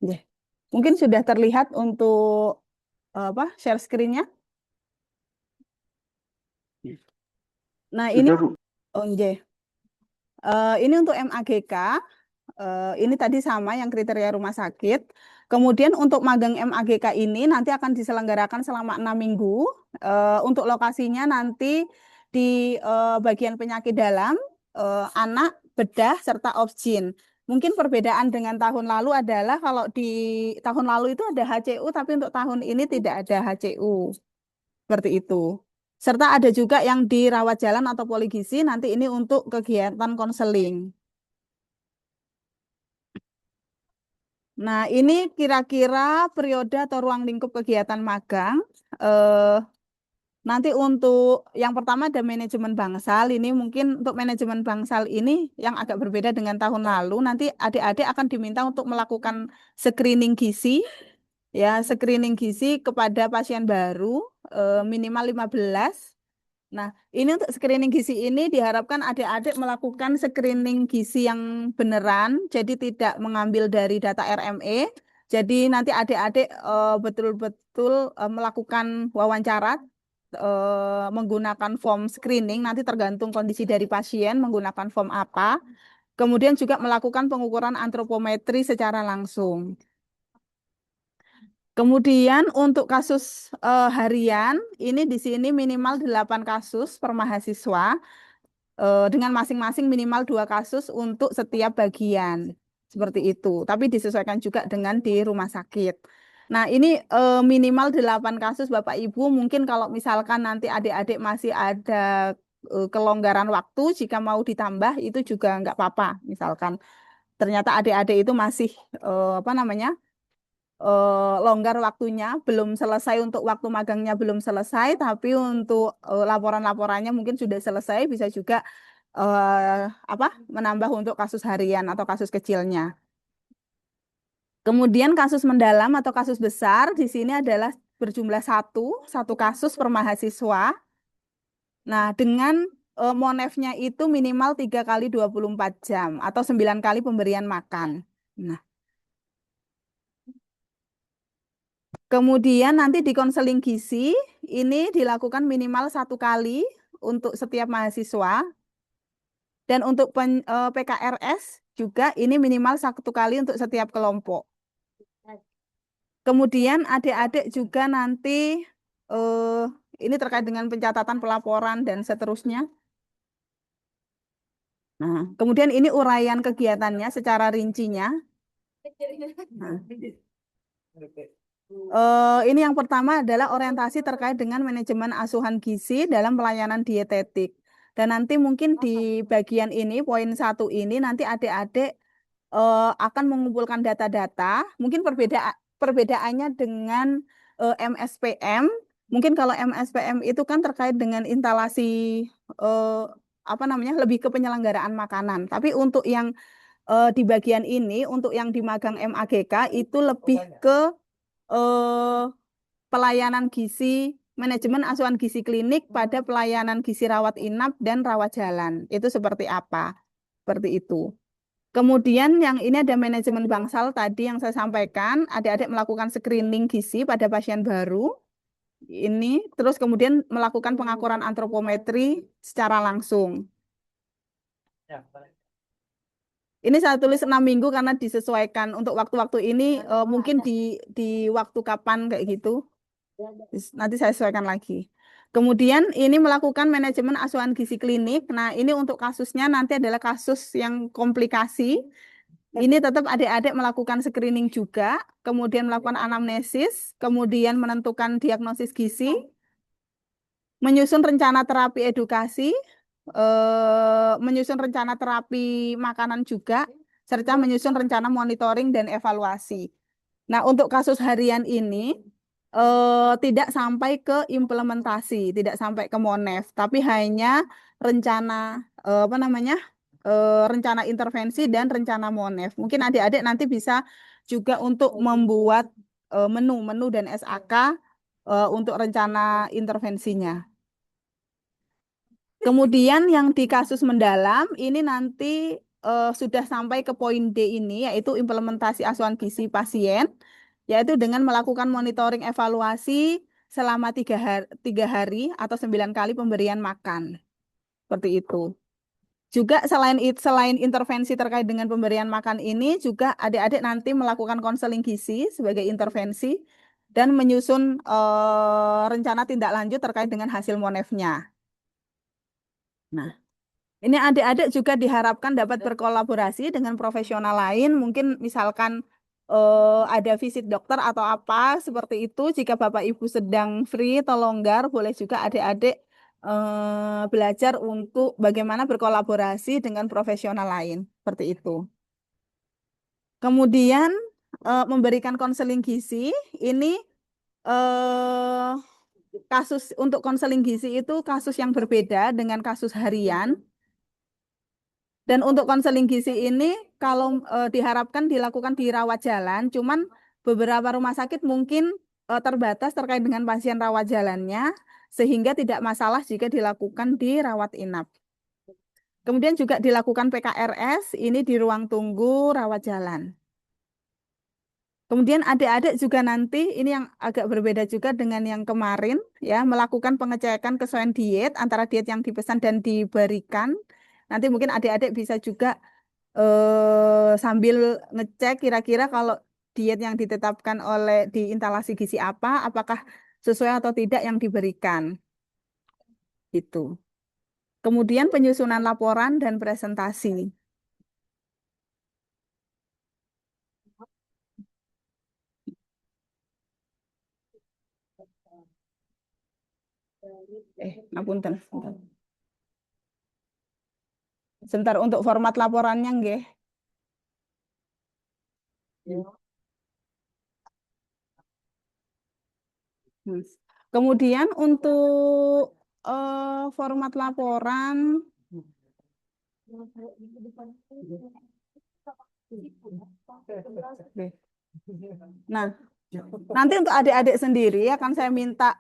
Ya. Mungkin sudah terlihat untuk share screen-nya. Nah, ini Sudah, Bu. oh nggih. Ini untuk MAGK. Ini tadi sama yang kriteria rumah sakit. Kemudian untuk magang MAGK ini nanti akan diselenggarakan selama 6 minggu. Untuk lokasinya nanti di bagian penyakit dalam, anak, bedah, serta obsgin. Mungkin perbedaan dengan tahun lalu adalah kalau di tahun lalu itu ada HCU, tapi untuk tahun ini tidak ada HCU. Seperti itu. Serta ada juga yang di rawat jalan atau poligizi, nanti ini untuk kegiatan konseling. Nah, ini kira-kira periode atau ruang lingkup kegiatan magang. Nanti untuk yang pertama ada manajemen bangsal. Ini mungkin untuk manajemen bangsal ini yang agak berbeda dengan tahun lalu. Nanti adik-adik akan diminta untuk melakukan screening gizi. Ya, screening gizi kepada pasien baru minimal 15. Nah, ini untuk screening gizi ini diharapkan adik-adik melakukan screening gizi yang beneran, jadi tidak mengambil dari data RME. Jadi nanti adik-adik betul-betul melakukan wawancara menggunakan form screening, nanti tergantung kondisi dari pasien menggunakan form apa. Kemudian juga melakukan pengukuran antropometri secara langsung. Kemudian untuk kasus harian, ini di sini minimal 8 kasus per mahasiswa, dengan masing-masing minimal 2 kasus untuk setiap bagian. Seperti itu, tapi disesuaikan juga dengan di rumah sakit. Nah, ini minimal 8 kasus Bapak Ibu, mungkin kalau misalkan nanti adik-adik masih ada kelonggaran waktu, jika mau ditambah itu juga nggak apa-apa. Misalkan ternyata adik-adik itu masih longgar waktunya, belum selesai untuk waktu magangnya belum selesai, tapi untuk laporan-laporannya mungkin sudah selesai, bisa juga menambah untuk kasus harian atau kasus kecilnya. Kemudian kasus mendalam atau kasus besar di sini adalah berjumlah satu kasus per mahasiswa. Nah, dengan monefnya itu minimal 3 kali 24 jam atau 9 kali pemberian makan. Nah, kemudian nanti di konseling gizi ini dilakukan minimal 1 kali untuk setiap mahasiswa. Dan untuk PKRS juga ini minimal 1 kali untuk setiap kelompok. Kemudian adik-adik juga nanti ini terkait dengan pencatatan pelaporan dan seterusnya. Nah, kemudian ini uraian kegiatannya secara rincinya. Nah, ini yang pertama adalah orientasi terkait dengan manajemen asuhan gizi dalam pelayanan dietetik. Dan nanti mungkin di bagian ini, poin 1 ini, nanti adik-adik akan mengumpulkan data-data. Mungkin perbedaannya dengan MSPM. Mungkin kalau MSPM itu kan terkait dengan instalasi eh, apa namanya, lebih ke penyelenggaraan makanan. Tapi untuk yang di bagian ini, untuk yang di magang MAGK itu lebih ke eh, pelayanan gizi, manajemen asuhan gizi klinik pada pelayanan gizi rawat inap dan rawat jalan. Itu seperti apa? Seperti itu. Kemudian yang ini ada manajemen bangsal tadi yang saya sampaikan, adik-adik melakukan screening gizi pada pasien baru. Ini terus kemudian melakukan pengakuran antropometri secara langsung. Ini saya tulis 6 minggu karena disesuaikan untuk waktu-waktu ini mungkin di waktu kapan kayak gitu. Nanti saya sesuaikan lagi. Kemudian ini melakukan manajemen asuhan gizi klinik. Nah, ini untuk kasusnya nanti adalah kasus yang komplikasi. Ini tetap adik-adik melakukan screening juga, kemudian melakukan anamnesis, kemudian menentukan diagnosis gizi, menyusun rencana terapi edukasi, menyusun rencana terapi makanan juga, serta menyusun rencana monitoring dan evaluasi. Nah, untuk kasus harian ini tidak sampai ke implementasi, tidak sampai ke Monef, tapi hanya rencana apa namanya? Rencana intervensi dan rencana Monef. Mungkin adik-adik nanti bisa juga untuk membuat menu-menu dan SAK untuk rencana intervensinya. Kemudian yang di kasus mendalam ini nanti sudah sampai ke poin D ini, yaitu implementasi asuhan gizi pasien, yaitu dengan melakukan monitoring evaluasi selama 3 hari atau 9 kali pemberian makan. Seperti itu. Juga selain intervensi terkait dengan pemberian makan ini, juga adik-adik nanti melakukan konseling gizi sebagai intervensi dan menyusun rencana tindak lanjut terkait dengan hasil monefnya. Nah, ini adik-adik juga diharapkan dapat berkolaborasi dengan profesional lain, mungkin misalkan ada visit dokter atau apa seperti itu. Jika Bapak Ibu sedang free atau longgar, boleh juga adik-adik belajar untuk bagaimana berkolaborasi dengan profesional lain, seperti itu. Kemudian memberikan konseling gizi, ini kasus untuk konseling gizi itu kasus yang berbeda dengan kasus harian. Dan untuk konseling gizi ini kalau diharapkan dilakukan di rawat jalan, cuman beberapa rumah sakit mungkin terbatas terkait dengan pasien rawat jalannya, sehingga tidak masalah jika dilakukan di rawat inap. Kemudian juga dilakukan PKRS, ini di ruang tunggu rawat jalan. Kemudian adik-adik juga nanti, ini yang agak berbeda juga dengan yang kemarin, ya, melakukan pengecekan kesesuaian diet antara diet yang dipesan dan diberikan. Nanti mungkin adik-adik bisa juga sambil ngecek kira-kira kalau diet yang ditetapkan oleh di instalasi gizi apa, apakah sesuai atau tidak yang diberikan. Gitu. Kemudian penyusunan laporan dan presentasi. Ngapunten. Sebentar untuk format laporannya nggih. Kemudian untuk format laporan nah, nanti untuk adik-adik sendiri akan saya minta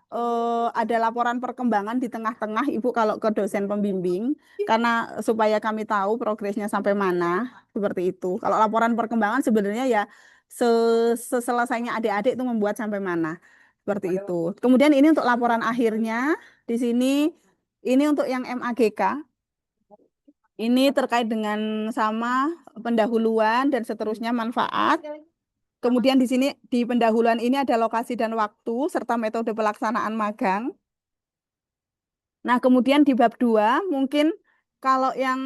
ada laporan perkembangan di tengah-tengah Ibu kalau ke dosen pembimbing, karena supaya kami tahu progresnya sampai mana, seperti itu. Kalau laporan perkembangan sebenarnya ya seselesainya adik-adik itu membuat sampai mana, seperti itu. Kemudian ini untuk laporan akhirnya, di sini ini untuk yang MAGK. Ini terkait dengan sama pendahuluan dan seterusnya manfaat. Kemudian di sini di pendahuluan ini ada lokasi dan waktu serta metode pelaksanaan magang. Nah, kemudian di bab 2 mungkin kalau yang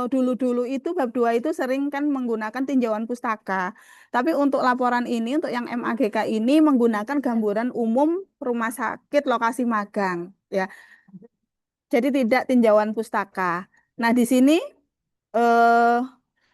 dulu-dulu itu bab 2 itu sering kan menggunakan tinjauan pustaka. Tapi untuk laporan ini untuk yang MAGK ini menggunakan gambaran umum rumah sakit lokasi magang, ya. Jadi tidak tinjauan pustaka. Nah, di sini eh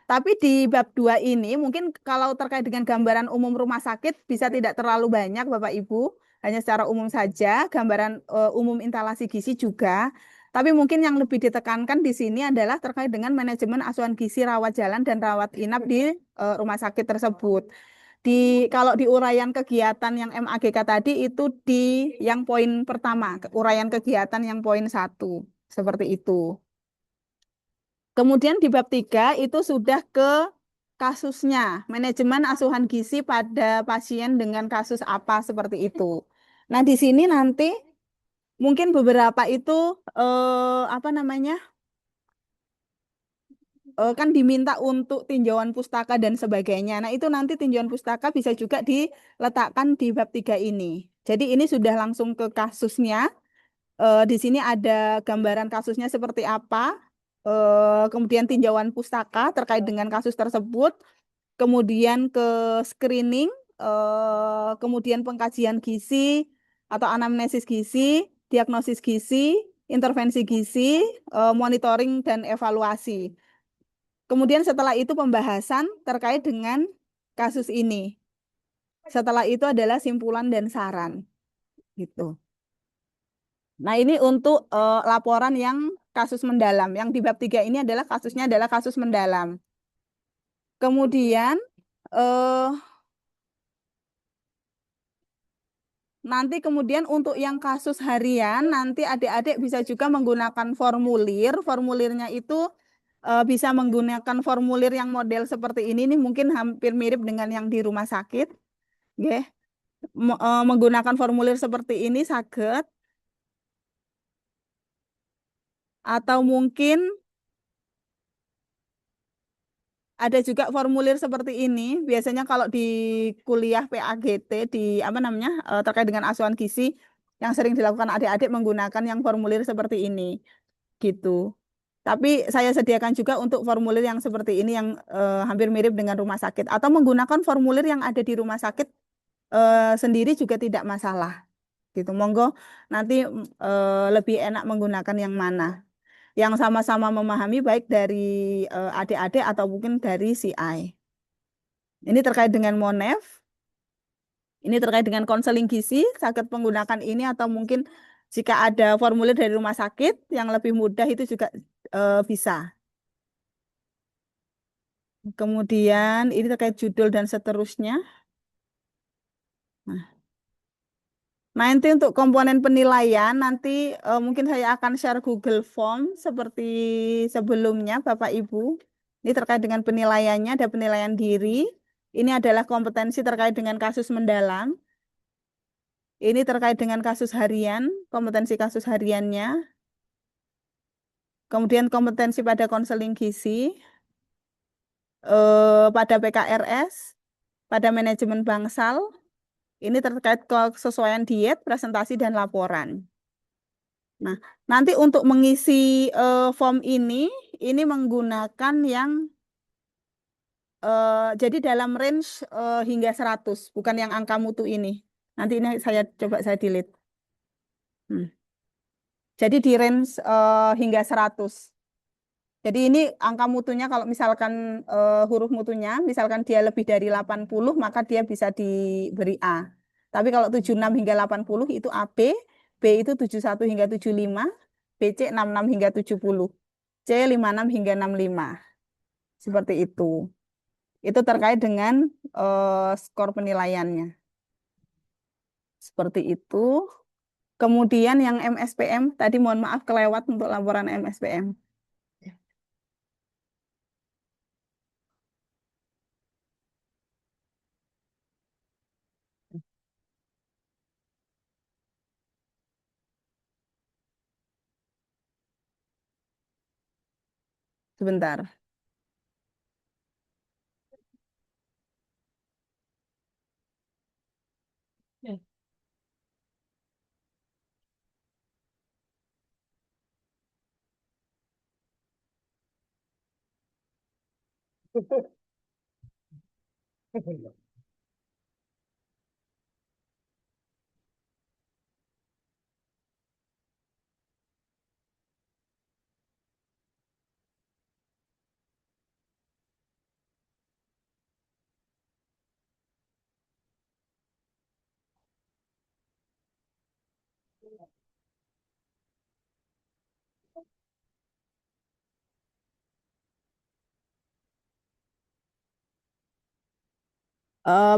tapi di bab 2 ini mungkin kalau terkait dengan gambaran umum rumah sakit bisa tidak terlalu banyak Bapak Ibu, hanya secara umum saja, gambaran umum instalasi gizi juga. Tapi mungkin yang lebih ditekankan di sini adalah terkait dengan manajemen asuhan gizi rawat jalan dan rawat inap di rumah sakit tersebut. Kalau di uraian kegiatan yang MAGK tadi itu di yang poin pertama, uraian kegiatan yang poin 1, seperti itu. Kemudian di bab 3 itu sudah ke kasusnya, manajemen asuhan gizi pada pasien dengan kasus apa seperti itu. Nah, di sini nanti mungkin beberapa itu apa namanya? Kan diminta untuk tinjauan pustaka dan sebagainya. Nah, itu nanti tinjauan pustaka bisa juga diletakkan di bab 3 ini. Jadi ini sudah langsung ke kasusnya. Di sini ada gambaran kasusnya seperti apa, kemudian tinjauan pustaka terkait dengan kasus tersebut, kemudian ke screening, kemudian pengkajian gizi atau anamnesis gizi, diagnosis gizi, intervensi gizi, monitoring dan evaluasi. Kemudian setelah itu pembahasan terkait dengan kasus ini. Setelah itu adalah simpulan dan saran, gitu. Nah, ini untuk laporan yang kasus mendalam. Yang di bab 3 ini adalah kasusnya adalah kasus mendalam. Kemudian eh, nanti kemudian untuk yang kasus harian, nanti adik-adik bisa juga menggunakan formulir. Formulirnya itu bisa menggunakan formulir yang model seperti ini mungkin hampir mirip dengan yang di rumah sakit. Nggih. Menggunakan formulir seperti ini saged, atau mungkin ada juga formulir seperti ini. Biasanya kalau di kuliah PAGT di apa namanya terkait dengan asuhan gizi yang sering dilakukan adik-adik menggunakan yang formulir seperti ini, gitu. Tapi saya sediakan juga untuk formulir yang seperti ini yang hampir mirip dengan rumah sakit, atau menggunakan formulir yang ada di rumah sakit sendiri juga tidak masalah, gitu. Monggo nanti lebih enak menggunakan yang mana, yang sama-sama memahami baik dari adik-adik atau mungkin dari CI. Ini terkait dengan MONEF, ini terkait dengan konseling gizi, sakit menggunakan ini, atau mungkin jika ada formulir dari rumah sakit yang lebih mudah itu juga bisa. Kemudian ini terkait judul dan seterusnya. Nanti untuk komponen penilaian, nanti mungkin saya akan share Google Form seperti sebelumnya, Bapak Ibu. Ini terkait dengan penilaiannya, ada penilaian diri. Ini adalah kompetensi terkait dengan kasus mendalam. Ini terkait dengan kasus harian, kompetensi kasus hariannya. Kemudian kompetensi pada konseling gizi, pada PKRS, pada manajemen bangsal. Ini terkait kesesuaian diet, presentasi, dan laporan. Nah, nanti untuk mengisi form ini menggunakan yang jadi dalam range hingga 100, bukan yang angka mutu ini. Nanti ini saya delete. Jadi di range hingga 100. Jadi ini angka mutunya kalau misalkan huruf mutunya, misalkan dia lebih dari 80, maka dia bisa diberi A. Tapi kalau 76 hingga 80 itu AB, B itu 71 hingga 75, BC 66 hingga 70, C 56 hingga 65. Seperti itu. Itu terkait dengan skor penilaiannya. Seperti itu. Kemudian yang MSPM, tadi mohon maaf kelewat untuk laporan MSPM. Sebentar.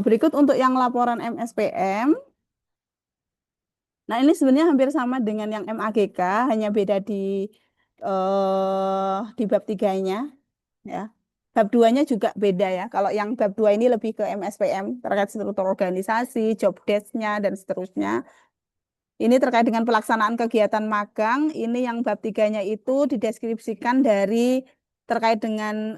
Berikut untuk yang laporan MSPM. Nah, ini sebenarnya hampir sama dengan yang MAGK, hanya beda di bab 3-nya ya. Bab 2-nya juga beda ya. Kalau yang bab 2 ini lebih ke MSPM terkait struktur organisasi, job desk-nya dan seterusnya. Ini terkait dengan pelaksanaan kegiatan magang. Ini yang bab 3-nya itu dideskripsikan dari terkait dengan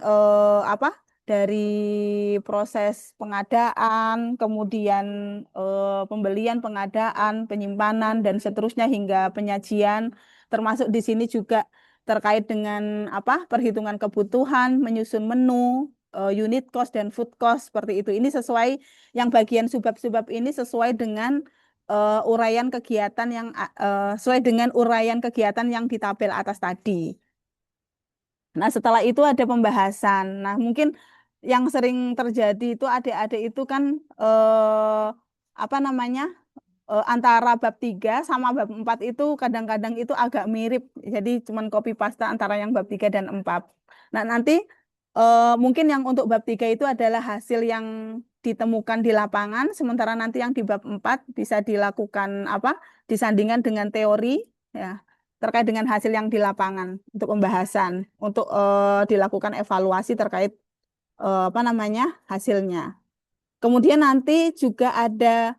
apa? Dari proses pengadaan, kemudian pembelian, pengadaan, penyimpanan dan seterusnya hingga penyajian. Termasuk di sini juga terkait dengan apa? Perhitungan kebutuhan, menyusun menu, unit cost dan food cost seperti itu. Ini sesuai yang bagian subbab-subbab ini sesuai dengan uraian kegiatan yang sesuai dengan uraian kegiatan yang di tabel atas tadi. Nah, setelah itu ada pembahasan. Nah, mungkin yang sering terjadi itu adik-adik itu kan apa namanya? Antara bab 3 sama bab 4 itu kadang-kadang itu agak mirip. Jadi cuman copy paste antara yang bab 3 dan 4. Nah, nanti mungkin yang untuk bab 3 itu adalah hasil yang ditemukan di lapangan, sementara nanti yang di bab 4 bisa dilakukan apa? Disandingkan dengan teori ya, terkait dengan hasil yang di lapangan untuk pembahasan, untuk dilakukan evaluasi terkait apa namanya? Hasilnya. Kemudian nanti juga ada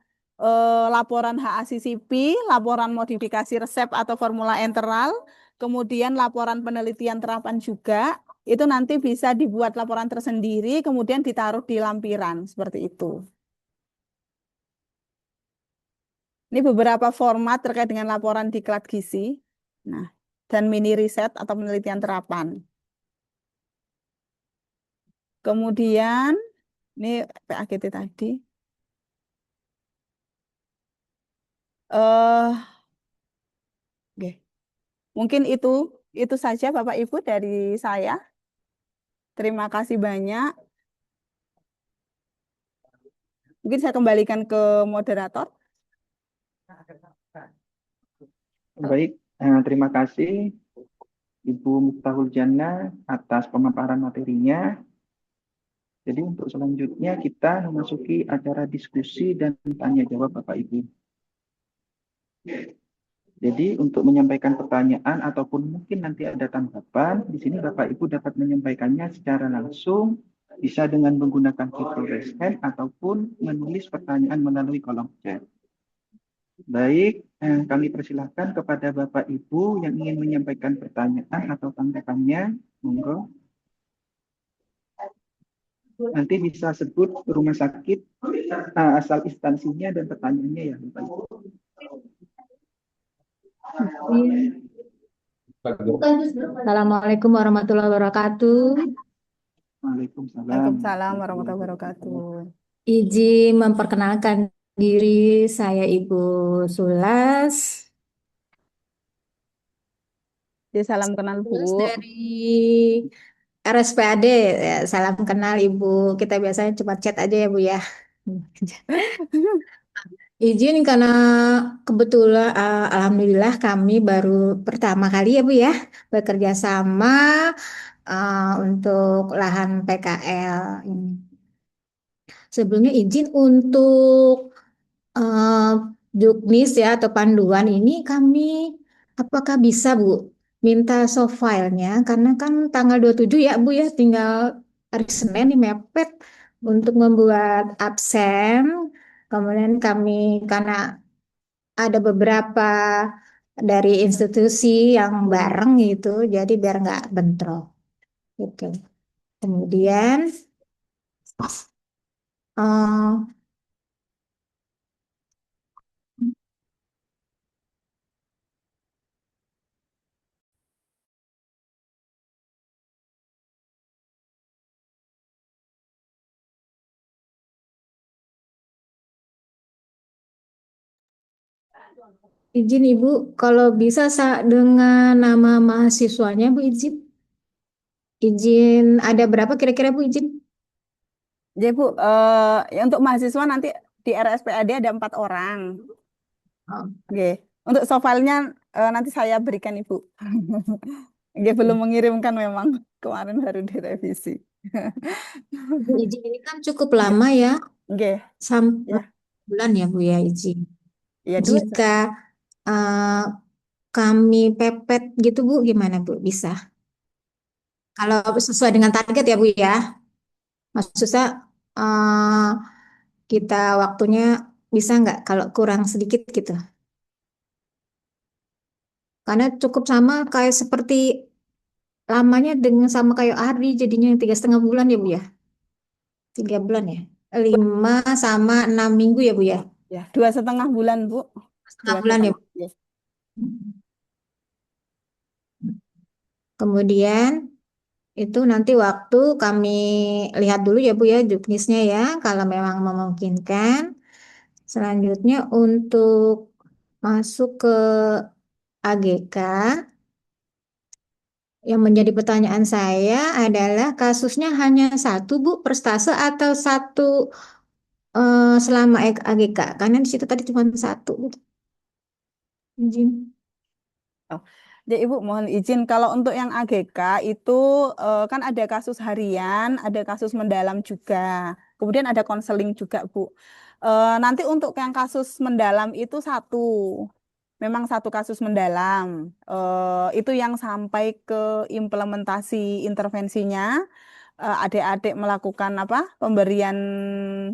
laporan HACCP, laporan modifikasi resep atau formula enteral, kemudian laporan penelitian terapan juga. Itu nanti bisa dibuat laporan tersendiri, kemudian ditaruh di lampiran seperti itu. Ini beberapa format terkait dengan laporan diklat gizi. Nah, dan mini riset atau penelitian terapan. Kemudian ini PAGT tadi. Eh, oke. Mungkin itu saja Bapak Ibu dari saya. Terima kasih banyak. Mungkin saya kembalikan ke moderator. Baik, terima kasih Ibu Miftahul Jannah atas pemaparan materinya. Jadi untuk selanjutnya kita memasuki acara diskusi dan tanya jawab Bapak Ibu. Jadi untuk menyampaikan pertanyaan ataupun mungkin nanti ada tanggapan, di sini Bapak Ibu dapat menyampaikannya secara langsung, bisa dengan menggunakan fitur raise hand ataupun menulis pertanyaan melalui kolom chat. Baik, kami persilahkan kepada Bapak Ibu yang ingin menyampaikan pertanyaan atau tanggapannya, monggo. Nanti bisa sebut rumah sakit, asal instansinya dan pertanyaannya ya Bapak Ibu. Assalamualaikum warahmatullahi wabarakatuh. Waalaikumsalam. Waalaikumsalam warahmatullahi wabarakatuh. Izin memperkenalkan diri, saya Ibu Sulas. Jadi salam kenal Bu. Sulas dari RSPAD. Ya, salam kenal Ibu. Kita biasanya cuma chat aja ya Bu ya. Izin karena kebetulan alhamdulillah kami baru pertama kali ya Bu ya bekerja sama untuk lahan PKL ini. Sebelumnya izin untuk eh, juknis ya atau panduan ini kami apakah bisa Bu minta soft filenya karena kan tanggal 27 ya Bu ya tinggal hari Senin nih mepet untuk membuat absen. Kemudian kami karena ada beberapa dari institusi yang bareng gitu, jadi biar nggak bentrok gitu. Kemudian eh, izin Ibu, kalau bisa dengan nama mahasiswanya Bu izin. Izin ada berapa kira-kira Bu izin? Jadi Bu, ya untuk mahasiswa nanti di RSPAD ada 4 orang. Oh, Oke. Untuk soft file-nya nanti saya berikan Ibu. Oke, belum mengirimkan memang. Kemarin baru direvisi. Bu izin ini kan cukup lama ya. Nggih, sampai ya. bulan ya Bu ya izin. Ya, dua. Jika eh, kami pepet gitu Bu, gimana Bu? Bisa? Kalau sesuai dengan target ya Bu ya. Maksudnya eh, kita waktunya bisa nggak kalau kurang sedikit gitu? Karena cukup sama kayak seperti lamanya dengan sama kayak Ari jadinya 3,5 bulan ya Bu ya. 3 bulan ya. 5 sama 6 minggu ya Bu ya. Ya, 2,5 bulan, Bu. 2,5 bulan ya Bu. 2,5. Ya. Kemudian itu nanti waktu kami lihat dulu ya Bu ya juknisnya ya kalau memang memungkinkan. Selanjutnya untuk masuk ke AGK yang menjadi pertanyaan saya adalah kasusnya hanya satu Bu per stase atau satu selama AGK karena di situ tadi cuma satu gitu. Izin. Oh. Ya, Ibu mohon izin kalau untuk yang AGK itu kan ada kasus harian, ada kasus mendalam juga. Kemudian ada konseling juga, Bu. Nanti untuk yang kasus mendalam itu satu. Memang satu kasus mendalam. Itu yang sampai ke implementasi intervensinya. Adik-adik melakukan apa? Pemberian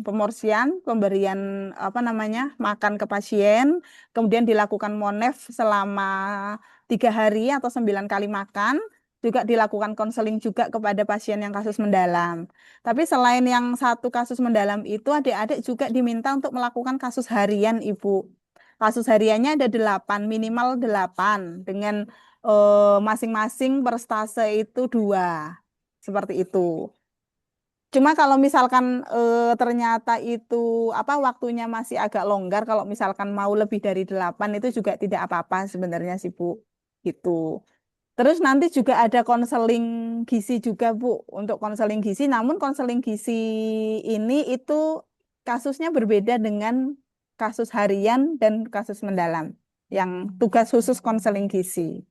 pemorsian, pemberian apa namanya? Makan ke pasien, kemudian dilakukan monef selama 3 hari atau 9 kali makan, juga dilakukan konseling juga kepada pasien yang kasus mendalam. Tapi selain yang satu kasus mendalam itu, adik-adik juga diminta untuk melakukan kasus harian, Ibu. Kasus hariannya ada 8, minimal 8, dengan masing-masing per stase itu 2. Seperti itu. Cuma kalau misalkan ternyata itu apa waktunya masih agak longgar, kalau misalkan mau lebih dari 8 itu juga tidak apa-apa sebenarnya sih Bu. Gitu. Terus nanti juga ada konseling gizi juga Bu. Untuk konseling gizi, namun konseling gizi ini itu kasusnya berbeda dengan kasus harian dan kasus mendalam. Yang tugas khusus konseling gizi.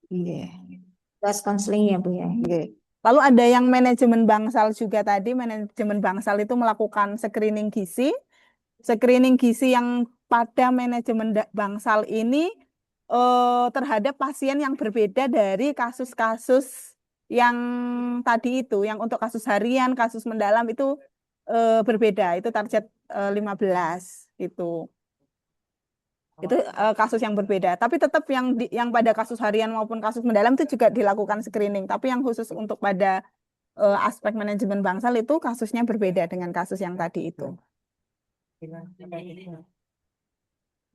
Iya. Gas konseling ya Bu ya. Oke. Lalu ada yang manajemen bangsal juga tadi, manajemen bangsal itu melakukan screening gizi. Screening gizi yang pada manajemen bangsal ini terhadap pasien yang berbeda dari kasus-kasus yang tadi itu, yang untuk kasus harian, kasus mendalam itu berbeda. Itu target 15 itu. Itu kasus yang berbeda. Tapi tetap yang pada kasus harian maupun kasus mendalam itu juga dilakukan screening. Tapi yang khusus untuk pada aspek manajemen bangsal itu kasusnya berbeda dengan kasus yang tadi itu.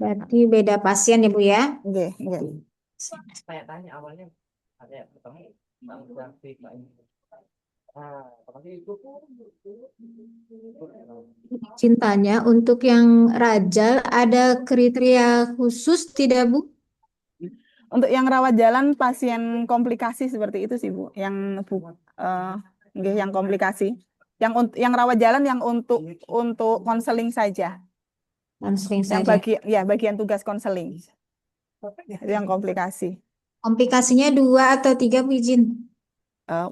Berarti beda pasien ya Bu ya. Oke, oke. Cintanya untuk yang Rajal ada kriteria khusus tidak Bu? Untuk yang rawat jalan pasien komplikasi seperti itu sih Bu, yang Bu nggih, yang komplikasi. Yang rawat jalan yang untuk konseling saja. Konseling Yang saja. bagian tugas konseling. Itu yang komplikasi. Komplikasinya 2 atau 3 Bu izin.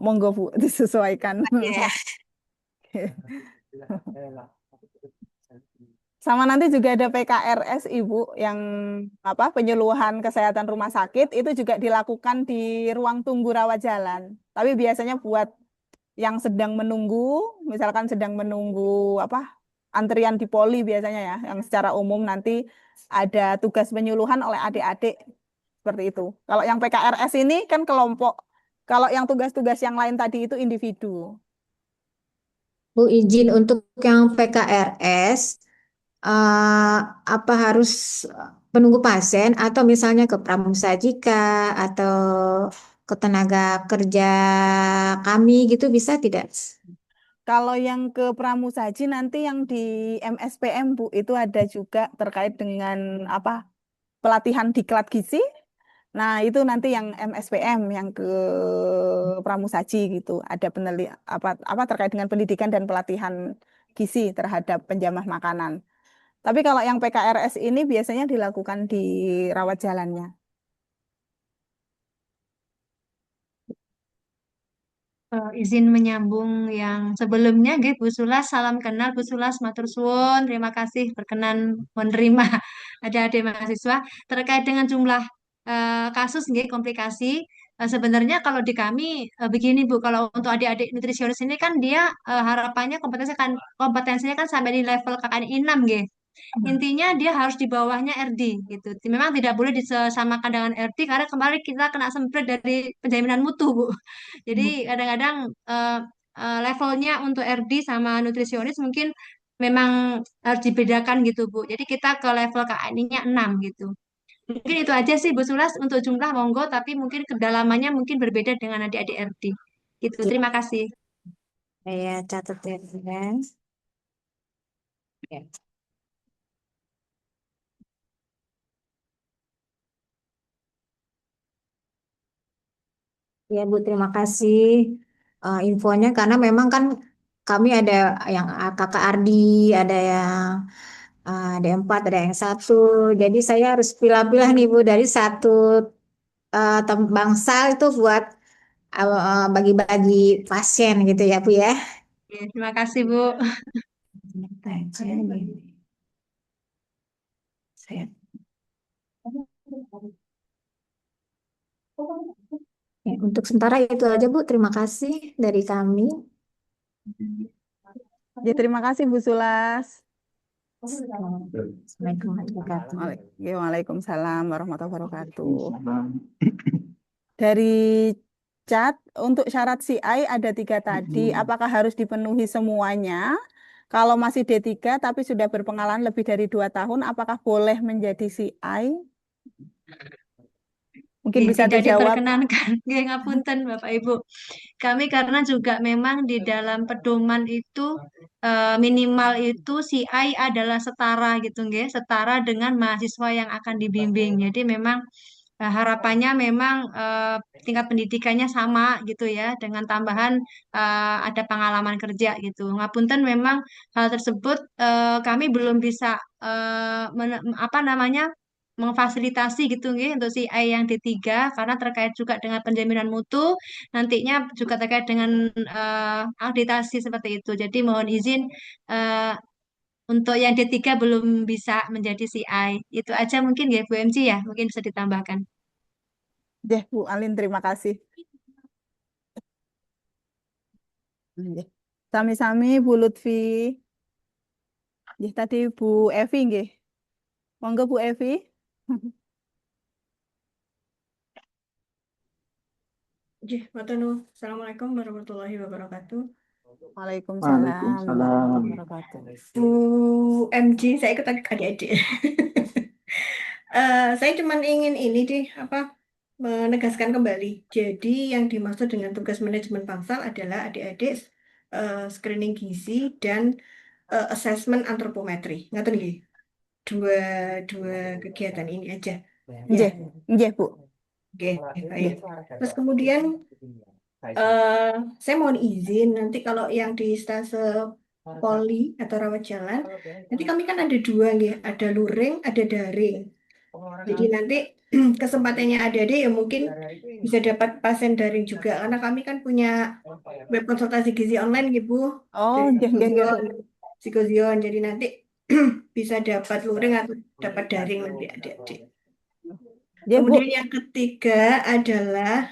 Monggo Bu, disesuaikan. Ya. Sama nanti juga ada PKRS Ibu yang apa penyuluhan kesehatan rumah sakit itu juga dilakukan di ruang tunggu rawat jalan. Tapi biasanya buat yang sedang menunggu, misalkan sedang menunggu apa antrian di poli biasanya ya, yang secara umum nanti ada tugas penyuluhan oleh adik-adik seperti itu. Kalau yang PKRS ini kan kelompok, kalau yang tugas-tugas yang lain tadi itu individu. Bu izin untuk yang PKRS eh, apa harus penunggu pasien atau misalnya ke Pramusajika atau ke tenaga kerja kami gitu bisa tidak? Kalau yang ke Pramusaji nanti yang di MSPM Bu itu ada juga terkait dengan apa pelatihan diklat gizi. Nah, itu nanti yang MSPM yang ke Pramusaji gitu. Ada apa terkait dengan pendidikan dan pelatihan gizi terhadap penjamah makanan. Tapi kalau yang PKRS ini biasanya dilakukan di rawat jalannya. Izin menyambung yang sebelumnya, nggih, Bu Sulas, salam kenal Bu Sulas, matur suwun, terima kasih berkenan menerima adik-adik mahasiswa terkait dengan jumlah kasus, nggih, komplikasi. Sebenarnya kalau di kami begini Bu, kalau untuk adik-adik nutrisionis ini kan dia harapannya kompetensinya kan sampai di level KKN 6, nggih. Intinya dia harus di bawahnya RD gitu. Memang tidak boleh disamakan dengan RD karena kemarin kita kena semprit dari penjaminan mutu, Bu. Jadi kadang-kadang eh, levelnya untuk RD sama nutrisionis mungkin memang harus dibedakan gitu, Bu. Jadi kita ke level KANI-nya 6 gitu. Mungkin itu aja sih Bu Sulas untuk jumlah monggo, tapi mungkin kedalamannya mungkin berbeda dengan adik-adik RD. Gitu. Ya, Terima kasih. saya catat ya, guys. Ya. Ya, Bu, terima kasih infonya karena memang kan kami ada yang kakak Ardi, ada yang D4, ada yang satu. Jadi saya harus pilah-pilah nih Bu dari satu bangsal itu buat bagi-bagi pasien gitu ya Bu ya. Ya, terima kasih Bu. Saya. Ya, untuk sementara itu aja Bu, terima kasih dari kami. Ya, terima kasih Bu Sulas. Assalamualaikum warahmatullahi wabarakatuh. Waalaikumsalam warahmatullahi wabarakatuh. Salam. Dari chat untuk syarat CI ada 3 tadi. Apakah harus dipenuhi semuanya? Kalau masih D3 tapi sudah berpengalaman lebih dari 2 tahun, apakah boleh menjadi CI? Mungkin bisa Tidak dijawab. diperkenankan. Nggih, ngapunten Bapak Ibu. Kami karena juga memang di dalam pedoman itu minimal itu CI adalah setara gitu, nggih, setara dengan mahasiswa yang akan dibimbing. Jadi memang harapannya memang tingkat pendidikannya sama gitu ya, dengan tambahan ada pengalaman kerja gitu. Ngapunten memang hal tersebut kami belum bisa apa namanya memfasilitasi gitu nggih untuk si I yang D3 karena terkait juga dengan penjaminan mutu, nantinya juga terkait dengan auditasi seperti itu. Jadi mohon izin eh, untuk yang D3 belum bisa menjadi CI. Itu aja mungkin ya Bu MC ya, mungkin bisa ditambahkan. Deh, Bu Alin, terima kasih. Nggih. Sami-sami Bu Lutfi. Nggih, tadi Bu Evi nggih. Monggo Bu Evi. Matur nuwun. Assalamualaikum warahmatullahi wabarakatuh. Waalaikumsalam Waalaikumsalam. warahmatullahi wabarakatuh. Bu MG, saya ikut adik-adik. Saya cuma ingin ini deh, apa, menegaskan kembali. Jadi yang dimaksud dengan tugas manajemen bangsal adalah adik-adik screening gizi dan assessment antropometri. Ngerti nggih? Dua dua kegiatan ini aja. Ya, Nggih, nggih Bu. oke, baik. Terus kemudian eh saya mohon izin nanti kalau yang di stase poli atau rawat jalan, nanti kami kan ada dua nih, ada luring, ada daring. Jadi nanti kesempatannya ada ya mungkin bisa dapat pasien daring juga karena kami kan punya web konsultasi gizi online gitu Oh, dari nggih, nggih, nggih. Psikozion. Jadi nanti bisa dapat luring atau dapat daring nanti adik-adik. Nggih, Bu. Kemudian yang ketiga adalah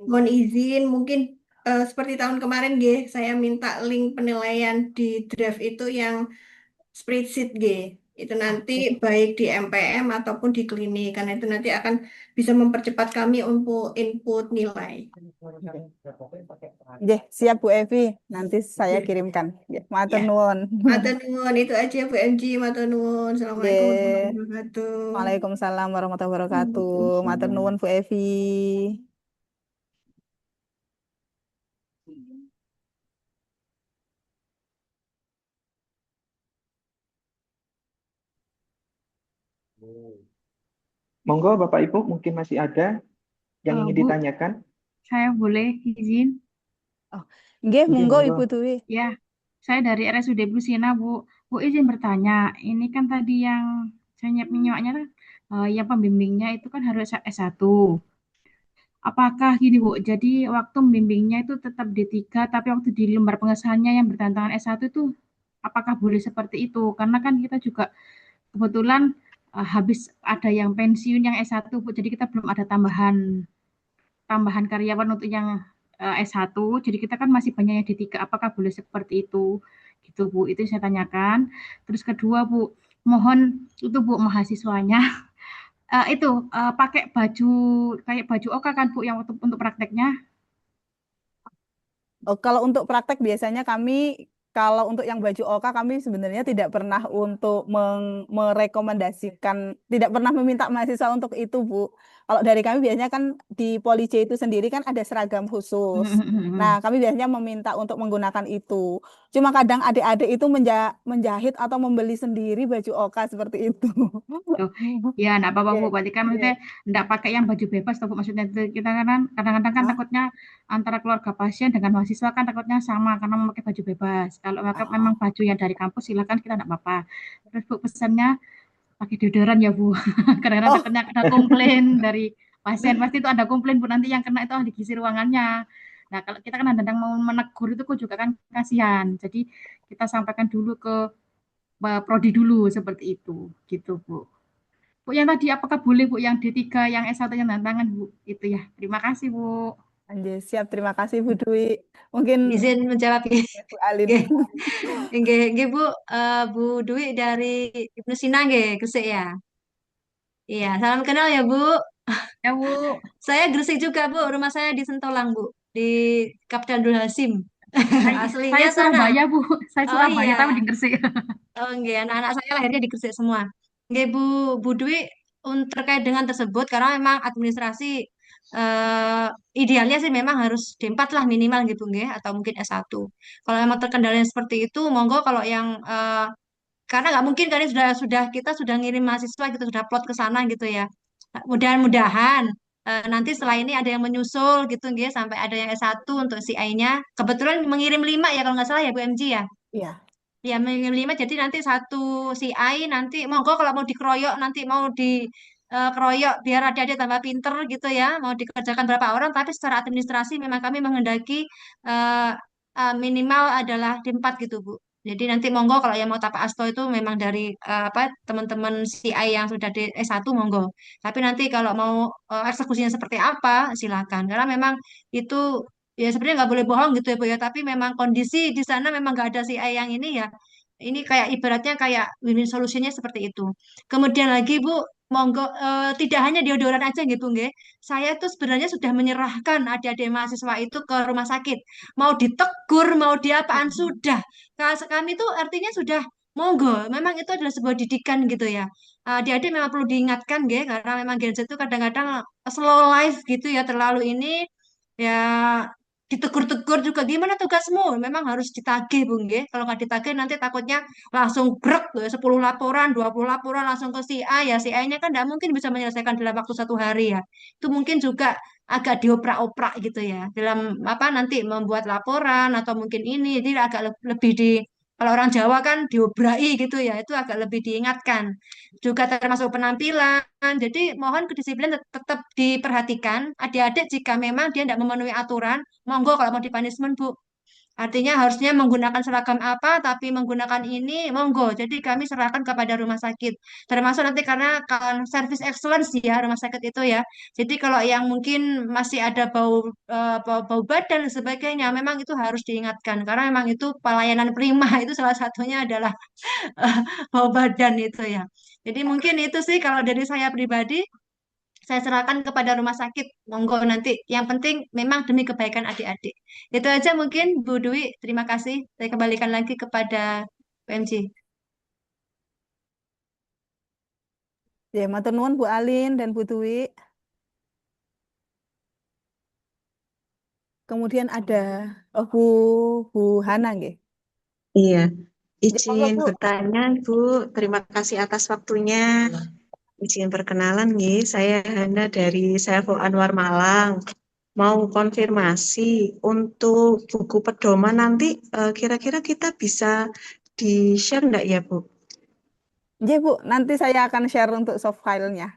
mohon izin mungkin seperti tahun kemarin saya minta link penilaian di draft itu yang spreadsheet itu nanti baik di MPM ataupun di klinik karena itu nanti akan bisa mempercepat kami untuk input nilai. Nggih, siap Bu Evi. Nanti saya kirimkan. Nggih, matur Ya. nuwun. Matur nuwun itu aja Bu MG, matur nuwun. Assalamualaikum warahmatullahi Nggih. wabarakatuh. Waalaikumsalam warahmatullahi wabarakatuh. Matur Waalaikumsalam. nuwun Bu Evi. Monggo Bapak Ibu mungkin masih ada yang ingin Bu, ditanyakan. saya boleh izin? Nggih, Nggih, monggo monggo. Ibu Dwi. Ya, saya dari RSUD Busina, Bu. Bu izin bertanya, ini kan tadi yang saya nyiapnya yang pembimbingnya itu kan harus S1. apakah gini Bu, jadi waktu membimbingnya itu tetap D3, tapi waktu di lembar pengesahannya yang bertentangan S1 itu apakah boleh seperti itu? Karena kan kita juga kebetulan habis ada yang pensiun yang S1 Bu, jadi kita belum ada tambahan tambahan karyawan untuk yang S1, jadi kita kan masih banyak yang D3, apakah boleh seperti itu? Gitu Bu, itu saya tanyakan. Terus kedua Bu, mohon itu Bu mahasiswanya itu pakai baju kayak baju oka kan Bu yang untuk prakteknya. Oh, kalau untuk praktek biasanya kalau untuk yang baju OKA kami sebenarnya tidak pernah untuk merekomendasikan, tidak pernah meminta mahasiswa untuk itu, Bu. Kalau dari kami biasanya kan di Poli C itu sendiri kan ada seragam khusus. Nah, kami biasanya meminta untuk menggunakan itu. Cuma kadang adik-adik itu menjahit atau membeli sendiri baju OKA seperti itu. Tuh, ya enggak apa-apa Oke, Bu, berarti kan oke. maksudnya enggak pakai yang baju bebas tuh Bu, maksudnya itu kita kan kadang-kadang kan Hah? takutnya antara keluarga pasien dengan mahasiswa kan takutnya sama karena memakai baju bebas. Kalau memang Oh. baju yang dari kampus silakan kita enggak apa-apa. Terus Bu pesannya pakai deodoran ya Bu. Kadang-kadang Oh. takutnya ada komplain dari pasien, pasti itu ada komplain Bu, nanti yang kena itu ahli gizi ruangannya. Nah, kalau kita kan kadang mau menegur itu kok juga kan kasihan. Jadi kita sampaikan dulu ke prodi dulu seperti itu, gitu Bu. Bu, yang tadi apakah boleh Bu yang D3, yang S1 yang tantangan Bu? Itu ya. Terima kasih Bu. Anjir, siap. Terima kasih Bu Dwi. Mungkin Izin menjawab ya. Bu Alin. Nggih, nggih, Bu, Bu Dwi dari Ibnu Sina nggih, Gresik ya. Iya, salam kenal ya Bu. Ya Bu. Saya Gresik juga Bu, rumah saya di Sentolang Bu, di Kapten Abdul Hasim. Saya Aslinya sana. Surabaya Bu. Saya Oh Surabaya tapi iya. di Gresik. Oh enggak, anak-anak saya lahirnya di Gresik semua. Enggak, Bu Dwi, terkait dengan tersebut, karena memang administrasi eh, idealnya sih memang harus D4 lah minimal gitu, nggih, atau mungkin S1. Kalau memang terkendala seperti itu, monggo kalau yang karena nggak mungkin kan ini sudah kita sudah ngirim mahasiswa, kita sudah plot ke sana gitu ya. Mudah-mudahan nanti setelah ini ada yang menyusul gitu, nggih, sampai ada yang S1 untuk si I-nya. Kebetulan mengirim 5 ya kalau nggak salah ya Bu MG ya. Iya. Ya, lima, jadi nanti satu CI nanti monggo kalau mau dikeroyok nanti mau dikeroyok biar adik-adik tambah pinter gitu ya, mau dikerjakan berapa orang, tapi secara administrasi memang kami menghendaki eh, minimal adalah D4 gitu Bu. Jadi nanti monggo kalau yang mau tapak asto itu memang dari apa teman-teman CI yang sudah di S1 monggo. Tapi nanti kalau mau eksekusinya seperti apa silakan, karena memang itu ya sebenarnya nggak boleh bohong gitu ya Bu ya, tapi memang kondisi di sana memang nggak ada si A yang ini ya, ini kayak ibaratnya kayak win-win solutionnya seperti itu. Kemudian lagi Bu, monggo tidak hanya deodoran aja gitu nggih, saya tuh sebenarnya sudah menyerahkan adik-adik mahasiswa itu ke rumah sakit, mau ditegur mau diapaan sudah. Kami tuh artinya sudah monggo, memang itu adalah sebuah didikan gitu ya. Adik-adik memang perlu diingatkan nggih, karena memang Gen Z itu kadang-kadang slow life gitu ya, terlalu ini ya, ditegur-tegur juga gimana tugasmu memang harus ditagih Bu nggih, kalau nggak ditagih nanti takutnya langsung brek ya, 10 laporan 20 laporan langsung ke si A, ya si A-nya kan nggak mungkin bisa menyelesaikan dalam waktu 1 hari ya, itu mungkin juga agak dioprak-oprak gitu ya dalam apa nanti membuat laporan atau mungkin ini, jadi agak lebih di, kalau orang Jawa kan diobrai gitu ya, itu agak lebih diingatkan juga termasuk penampilan. Jadi mohon kedisiplinan tetap diperhatikan. Adik-adik jika memang dia tidak memenuhi aturan, monggo kalau mau dipunishment Bu. Artinya harusnya menggunakan seragam apa, tapi menggunakan ini, monggo. Jadi kami serahkan kepada rumah sakit. Termasuk nanti karena kan service excellence ya rumah sakit itu ya. Jadi kalau yang mungkin masih ada bau badan dan sebagainya, memang itu harus diingatkan. Karena memang itu pelayanan prima itu salah satunya adalah bau badan itu ya. Jadi mungkin itu sih kalau dari saya pribadi, saya serahkan kepada rumah sakit. Monggo nanti. Yang penting memang demi kebaikan adik-adik. Itu aja mungkin Bu Dwi. Terima kasih. Saya kembalikan lagi kepada PMJ. Ya, matur nuwun Bu Alin dan Bu Dwi. Kemudian ada Bu Hana nggih. Iya, Ya, monggo, izin Bu. bertanya, Bu. Terima kasih atas waktunya. Izin perkenalan, nih. Saya Hana dari Saiful Anwar Malang. Mau konfirmasi untuk buku pedoman nanti kira-kira kita bisa di-share enggak ya, Bu? Ya, Bu. Nanti saya akan share untuk soft file-nya.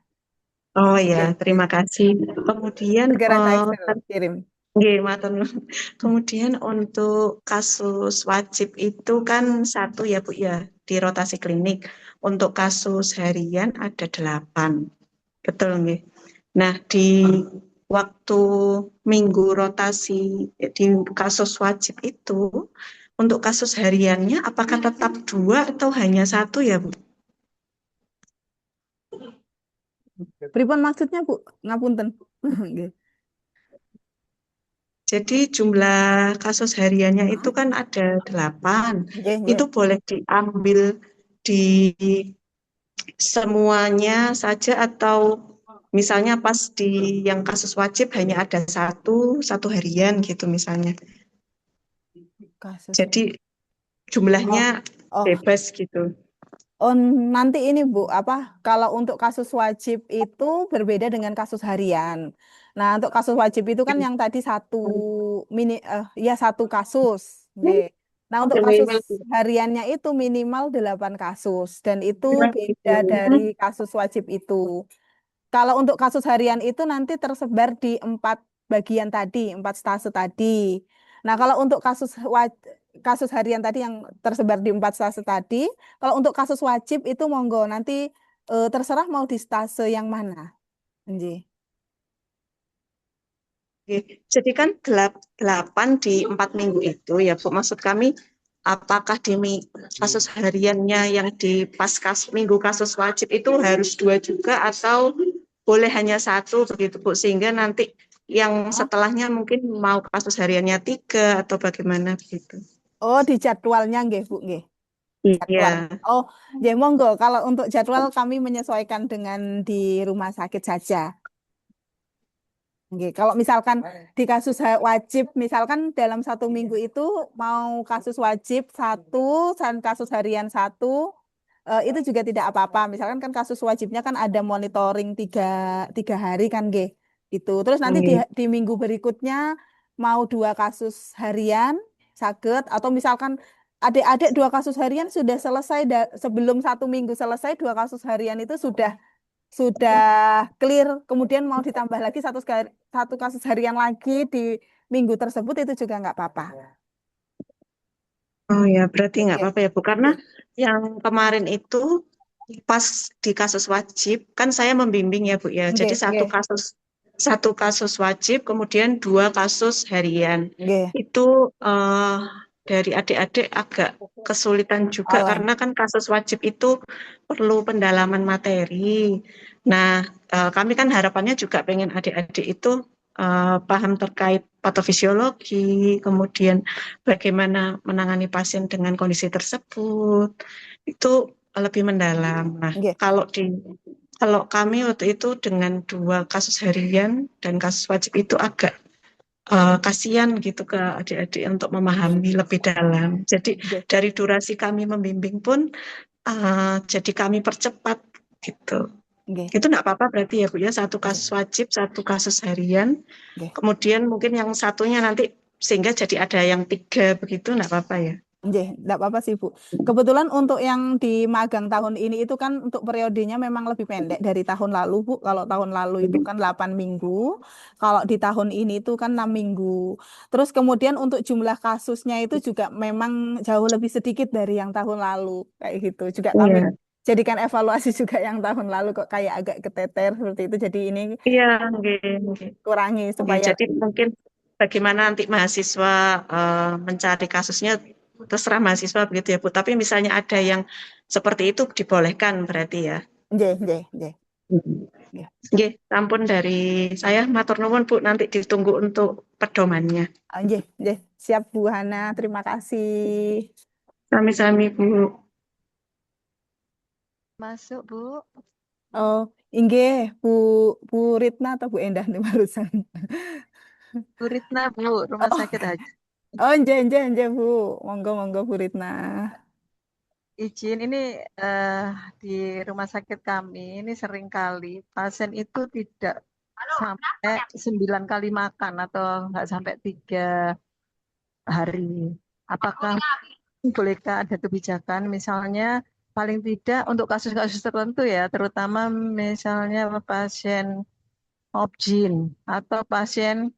Oh Oke, ya, terima kasih. Kemudian, segera saya kirim. nggih, matur nuwun. Kemudian untuk kasus wajib itu kan satu ya Bu ya, di rotasi klinik. Untuk kasus harian ada 8. Betul nggih. Nah, di waktu minggu rotasi di kasus wajib itu, untuk kasus hariannya apakah tetap 2 atau hanya 1 ya Bu? Pripun maksudnya Bu? Ngapunten. Nggih. Jadi jumlah kasus hariannya itu kan ada 8. Nggih, Itu nggih. boleh diambil di semuanya saja atau misalnya pas di yang kasus wajib hanya ada satu harian gitu misalnya. Kasus. Jadi jumlahnya Oh, bebas gitu. oh, nanti ini Bu, kalau untuk kasus wajib itu berbeda dengan kasus harian. Nah, untuk kasus wajib itu kan yang tadi satu kasus. Nggih. Nah, untuk kasus hariannya itu minimal 8 kasus dan itu beda dari kasus wajib itu. Kalau untuk kasus harian itu nanti tersebar di 4 bagian tadi, 4 stase tadi. Nah, kalau untuk kasus harian tadi yang tersebar di 4 stase tadi, kalau untuk kasus wajib itu monggo nanti terserah mau di stase yang mana. Nggih. Oke. Jadi kan 8 di 4 minggu itu ya Bu, maksud kami apakah di kasus hariannya yang di pas minggu kasus wajib itu harus 2 juga atau boleh hanya 1 begitu Bu, sehingga nanti yang setelahnya mungkin mau kasus hariannya 3 atau bagaimana begitu. Oh, di jadwalnya nggih, Bu, nggih. Jadwal. Iya. Oh, ya monggo. Kalau untuk jadwal kami menyesuaikan dengan di rumah sakit saja. Oke, kalau misalkan di kasus wajib, misalkan dalam 1 minggu itu mau kasus wajib 1 dan kasus harian 1, itu juga tidak apa-apa. Misalkan kan kasus wajibnya kan ada monitoring tiga hari kan, Nggih. Itu. Terus nanti di minggu berikutnya mau 2 kasus harian, saged, atau misalkan adik-adik 2 kasus harian sudah selesai sebelum 1 minggu selesai 2 kasus harian itu sudah clear, kemudian mau ditambah lagi satu kasus harian lagi di minggu tersebut itu juga nggak apa-apa. Oh ya, berarti nggak Oke. apa-apa ya Bu, karena yang kemarin itu pas di kasus wajib kan saya membimbing ya Bu ya. Jadi Nggih. satu kasus wajib, kemudian 2 kasus harian. Nggih. Itu dari adik-adik agak kesulitan juga Oh. karena kan kasus wajib itu perlu pendalaman materi. Nah, kami kan harapannya juga pengen adik-adik itu paham terkait patofisiologi, kemudian bagaimana menangani pasien dengan kondisi tersebut, itu lebih mendalam. Nah, Nggih. kalau kami waktu itu dengan 2 kasus harian dan kasus wajib itu agak kasihan gitu ke adik-adik untuk memahami lebih dalam. Jadi Nggih. dari durasi kami membimbing pun jadi kami percepat gitu. Nggih. Itu enggak apa-apa berarti ya Bu ya, 1 kasus wajib, 1 kasus harian. Nggih. Kemudian mungkin yang satunya nanti sehingga jadi ada yang 3 begitu enggak apa-apa ya. Nggih, enggak apa-apa sih, Bu. Kebetulan untuk yang di magang tahun ini itu kan untuk periodenya memang lebih pendek dari tahun lalu, Bu. Kalau tahun lalu itu kan 8 minggu, kalau di tahun ini itu kan 6 minggu. Terus kemudian untuk jumlah kasusnya itu juga memang jauh lebih sedikit dari yang tahun lalu, kayak gitu. Juga kami Iya. jadikan evaluasi juga yang tahun lalu kok kayak agak keteter seperti itu. Jadi ini Iya, nggih. kurangi supaya Jadi mungkin bagaimana nanti mahasiswa mencari kasusnya terserah mahasiswa begitu ya Bu. Tapi misalnya ada yang seperti itu dibolehkan berarti ya. nggih. Nggih, sampun dari saya matur nuwun Bu, nanti ditunggu untuk pedomannya. Nggih. Siap Bu Hana, terima kasih. Sami-sami Bu. Masuk, Bu. Oh, inggih Bu Ritna atau Bu Endah nih barusan. Bu Ritna, Bu, Rumah Sakit Haji. Oh, enggak, Bu. Monggo Bu Ritna. Izin ini di rumah sakit kami ini seringkali pasien itu tidak sampai 9 kali makan atau nggak sampai 3 hari. Apakah bolehkah ada kebijakan misalnya paling tidak untuk kasus-kasus tertentu ya, terutama misalnya pasien objin atau pasien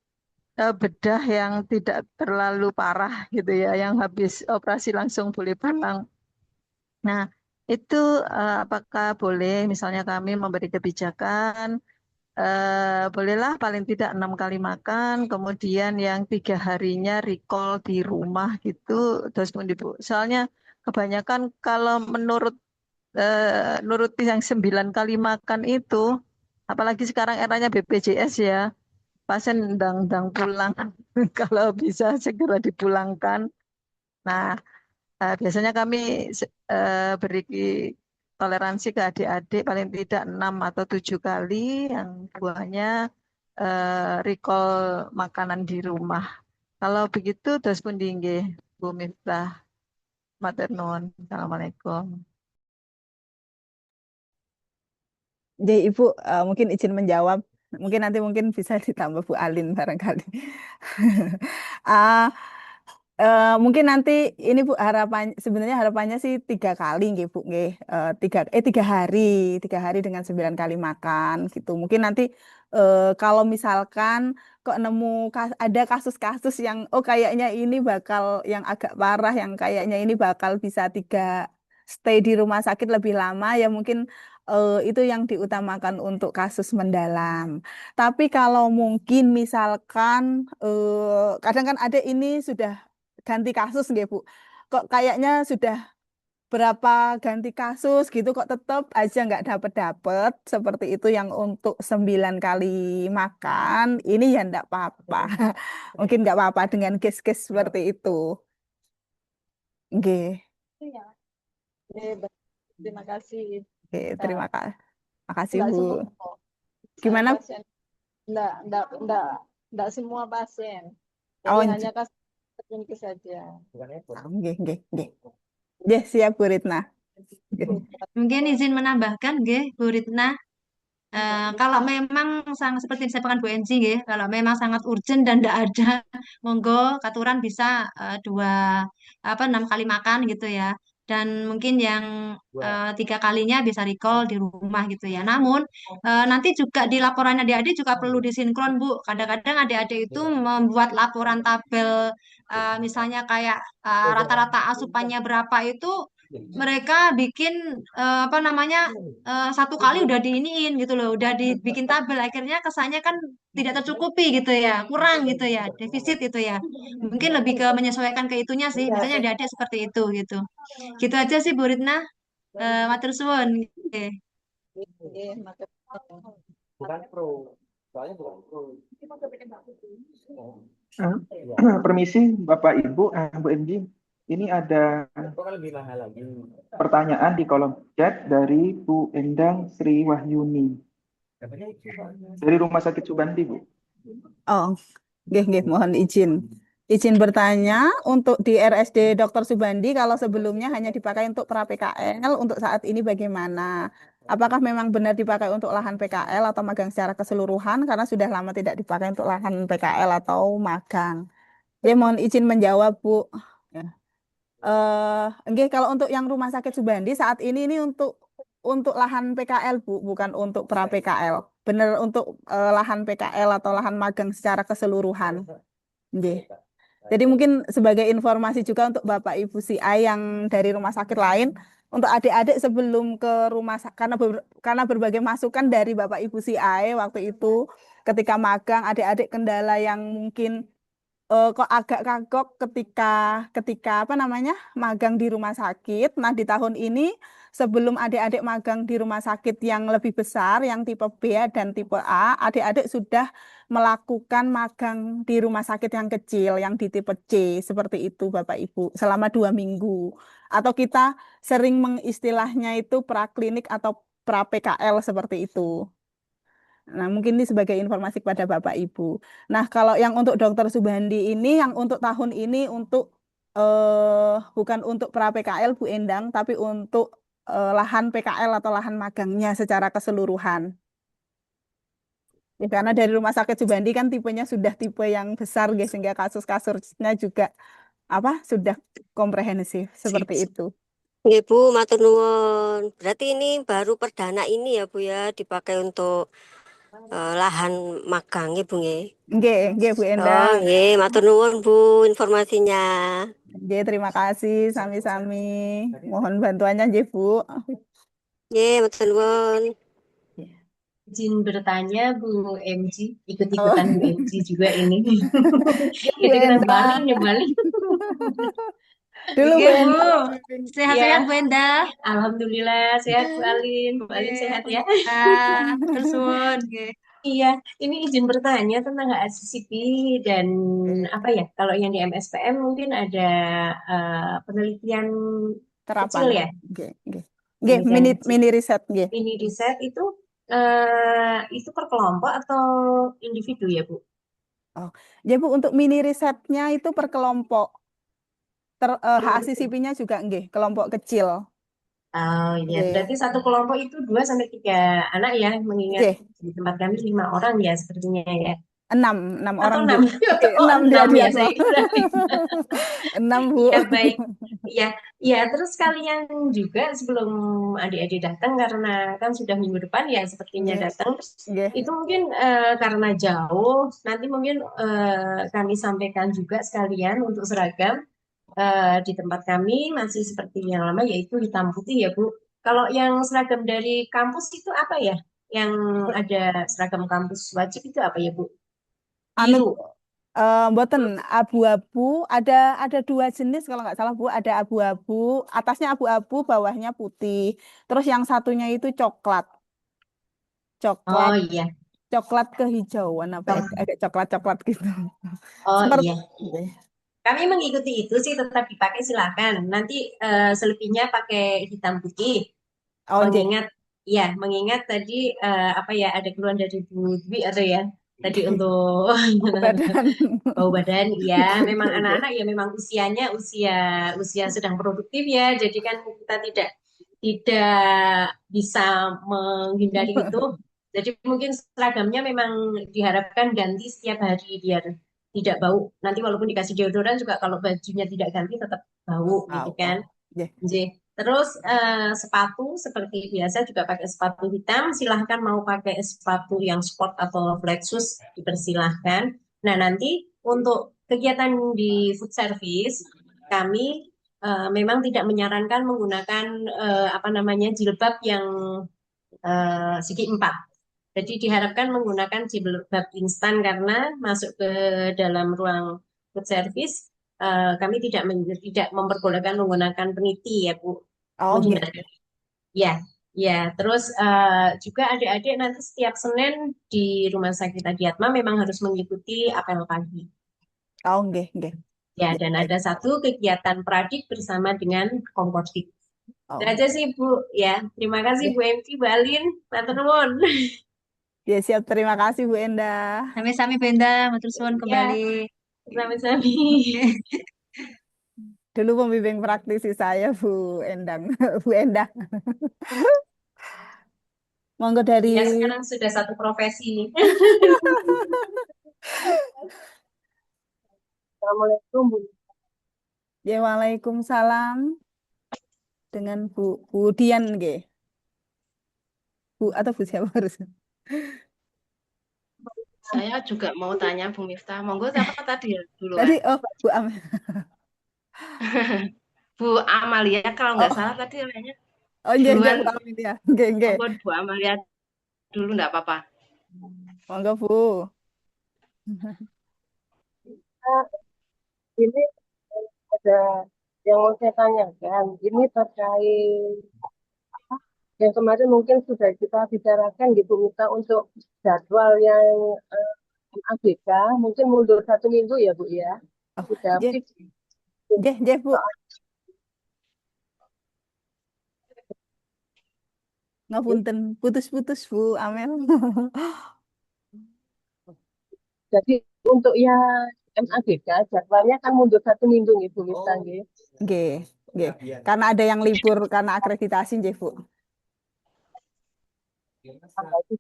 bedah yang tidak terlalu parah gitu ya, yang habis operasi langsung boleh pulang. Nah, itu apakah boleh misalnya kami memberi kebijakan, bolehlah paling tidak 6 kali makan, kemudian yang 3 harinya recall di rumah gitu, terus pun Ibu. Soalnya kebanyakan kalau menurut yang 9 kali makan itu, apalagi sekarang eranya BPJS ya, pasien ndang-ndang pulang kalau bisa segera dipulangkan. Nah, biasanya kami beri toleransi ke adik-adik paling tidak 6 atau 7 kali, yang buahnya recall makanan di rumah. Kalau begitu, terus pun nggih, Bu Miftah. Matur nuwun. Assalamualaikum. Jadi Ibu mungkin izin menjawab, mungkin nanti bisa ditambah Bu Alin barangkali. Ah, mungkin nanti ini Bu sebenarnya harapannya sih 3 kali nggih Bu nggih. 3 hari dengan 9 kali makan gitu. Mungkin nanti kalau misalkan kok nemu ada kasus-kasus yang kayaknya ini bakal yang agak parah, yang kayaknya ini bakal bisa stay di rumah sakit lebih lama, ya mungkin itu yang diutamakan untuk kasus mendalam. Tapi kalau mungkin misalkan kadang kan ada ini sudah ganti kasus nggih Bu. Kok kayaknya sudah berapa ganti kasus gitu kok tetap aja nggak dapet seperti itu yang untuk 9 kali makan, ini ya nggak apa-apa. Mungkin nggak apa-apa dengan case-case seperti itu. Oke, Terima kasih. oke, terima kasih. Makasih Enggak Bu. semua kok. Gimana? Pasien enggak semua pasien. Jadi Oh, hanya kasus tertentu saja. nggih, nggih, nggih. Ya, siap Bu Ritna. Nggih. Mungkin izin menambahkan, nggih, Bu Ritna. Kalau memang sangat seperti yang disampaikan Bu Enzi, nggih, kalau memang sangat urgent dan tidak ada, monggo katuran bisa 6 kali makan gitu ya. Dan mungkin yang 3 kalinya bisa recall di rumah gitu ya. Namun nanti juga di laporan adik-adik juga perlu disinkron Bu. Kadang-kadang adik-adik itu membuat laporan tabel, misalnya kayak rata-rata asupannya berapa itu mereka bikin apa namanya 1 kali udah diiniin gitu loh, udah dibikin tabel, akhirnya kesannya kan tidak tercukupi gitu ya, kurang gitu ya, defisit gitu ya. Mungkin lebih ke menyesuaikan ke itunya sih, biasanya adik-adik seperti itu gitu. Gitu aja sih Bu Ritna. Matur suwun. Oke. Nggih, matur nuwun. Permisi Bapak Ibu, Bu Enji, ini ada pertanyaan di kolom chat dari Bu Endang Sri Wahyuni dari Rumah Sakit Subandi, Bu. Oh, nggih, mohon izin bertanya untuk di RSD Dr. Subandi, kalau sebelumnya hanya dipakai untuk pra PKL, untuk saat ini bagaimana? Apakah memang benar dipakai untuk lahan PKL atau magang secara keseluruhan, karena sudah lama tidak dipakai untuk lahan PKL atau magang? Ya, mohon izin menjawab Bu. Ya. Nggih, kalau untuk yang Rumah Sakit Subandi saat ini untuk lahan PKL Bu, bukan untuk pra PKL. Benar untuk lahan PKL atau lahan magang secara keseluruhan. Nggih. Jadi mungkin sebagai informasi juga untuk Bapak Ibu CI yang dari rumah sakit lain, untuk adik-adik sebelum ke rumah sakit, karena berbagai masukan dari Bapak Ibu CI waktu itu ketika magang, adik-adik kendala yang mungkin kok agak kagok ketika magang di rumah sakit. Nah, di tahun ini sebelum adik-adik magang di rumah sakit yang lebih besar, yang tipe B dan tipe A, adik-adik sudah melakukan magang di rumah sakit yang kecil, yang di tipe C, seperti itu Bapak Ibu, selama 2 minggu. Atau kita sering mengistilahnya itu praklinik atau pra PKL seperti itu. Nah, mungkin ini sebagai informasi kepada Bapak Ibu. Nah, kalau yang untuk Dokter Subandi ini, yang untuk tahun ini bukan untuk pra PKL Bu Endang, tapi untuk lahan PKL atau lahan magangnya secara keseluruhan. Ya, karena dari Rumah Sakit Subandi kan tipenya sudah tipe yang besar, guys, sehingga kasus-kasusnya juga sudah komprehensif seperti itu. Nggih, Bu, matur nuwun. Berarti ini baru perdana ini ya, Bu ya, dipakai untuk lahan magang ya, Bu nggih. Nggih, Bu Oh, Endang. nggih, matur nuwun, Bu, informasinya. Nggih, terima kasih sami-sami. Mohon bantuannya nggih, Bu. Nggih, matur nuwun. Izin bertanya Bu MG, Oh. ikut-ikutan Bu MG juga ini. Nggih, Bu Ikut-ikutan Endang. balik nyebalik. Dulu Bu Iya, Bu. Endang. Sehat-sehat, Ya, Bu Endah. alhamdulillah sehat Bu Alin. Bu Alin sehat ya. Matur suwun. Nggih. Iya, ini izin bertanya tentang HACCP dan apa ya? Kalau yang di MSPM mungkin ada penelitian kecil Terapan. ya, Nggih. Nggih, penelitian kecil. mini riset nggih. Ini riset itu per kelompok atau individu ya Bu? Oh, ya Bu, untuk mini risetnya itu per kelompok. HACCP-nya juga nggih, kelompok kecil. Oh iya, Nggih. berarti satu kelompok itu 2 sampai 3 anak ya, mengingat Nggih. di tempat kami 5 orang ya sepertinya ya. 6 Atau orang 6? Bu. Nggih, Oh 6 6 ya, dia saya kira 6 Bu. Iya baik. Ya, ya terus kalian juga sebelum adik-adik datang karena kan sudah minggu depan ya sepertinya Nggih. datang. Nggih. Itu mungkin karena jauh, nanti mungkin kami sampaikan juga sekalian untuk seragam. Di tempat kami masih seperti yang lama yaitu hitam putih ya Bu. Kalau yang seragam dari kampus itu apa ya? Yang ada seragam kampus wajib itu apa ya Bu? Anu Biru. mboten abu-abu, ada 2 jenis kalau nggak salah Bu, ada abu-abu, atasnya abu-abu, bawahnya putih. Terus yang satunya itu coklat. Oh Coklat, iya. coklat kehijauan apa ya? Agak coklat-coklat gitu. Oh Seperti iya. Kami mengikuti itu sih tetap dipakai silakan. Nanti selebihnya pakai hitam putih. Oh, nggih. Mengingat tadi apa ya ada keluhan dari Bu Dwi atau ya tadi untuk Badan. bau badan ya memang Nggih, nggih. anak-anak ya memang usianya usia sedang produktif ya jadi kan kita tidak bisa menghindari itu jadi mungkin seragamnya memang diharapkan ganti setiap hari biar tidak bau nanti walaupun dikasih deodoran juga kalau bajunya tidak ganti tetap bau gitu kan. Nggih. Nggih. Terus sepatu seperti biasa juga pakai sepatu hitam. Silahkan mau pakai sepatu yang sport atau flat shoes dipersilahkan. Nah nanti untuk kegiatan di food service kami memang tidak menyarankan menggunakan apa namanya jilbab yang segi 4. Jadi diharapkan menggunakan jilbab instan karena masuk ke dalam ruang food service kami tidak memperbolehkan menggunakan peniti ya Bu. Oh, nggih. Menghindari. Ya, ya. Terus juga adik-adik nanti setiap Senin di Rumah Sakit Adiatma memang harus mengikuti apel pagi. Oh, nggih, nggih. Ya, dan ada satu kegiatan pradik bersama dengan Kompodik. Itu aja sih Bu. Ya, terima kasih Bu MT, Bu Alin, matur nuwun. Ya siap, terima kasih Bu Endah. Sami-sami Bu Endah, matur suwun kembali. Sami-sami. Dulu pembimbing praktisi saya Bu Endang, Bu Endah. Monggo dari Ya, sekarang sudah satu profesi nih. Assalamualaikum Bu. Ya, waalaikumsalam. Dengan Bu Dian nggih. Bu atau Bu siapa harus? Saya juga mau tanya Bu Miftah. Monggo siapa tadi duluan? Tadi Bu Amalia. Bu Amalia kalau nggak salah tadi namanya. Oh iya, Duluan. Bu Amalia. Nggih, nggih. Monggo Bu Amalia dulu nggak apa-apa. Monggo Bu. Ini ada yang mau saya tanyakan. Ini terkait yang kemarin mungkin sudah kita bicarakan gitu, minta untuk jadwal yang ABK mungkin mundur 1 minggu ya Bu ya. Sudah fix. Nggih, Bu. Ngapunten, putus-putus Bu Amel. Jadi untuk yang MABK jadwalnya kan mundur 1 minggu nih Bu Miftah nggih. Nggih, nggih. Karena ada yang libur karena akreditasi nggih Bu. Tanggal 7.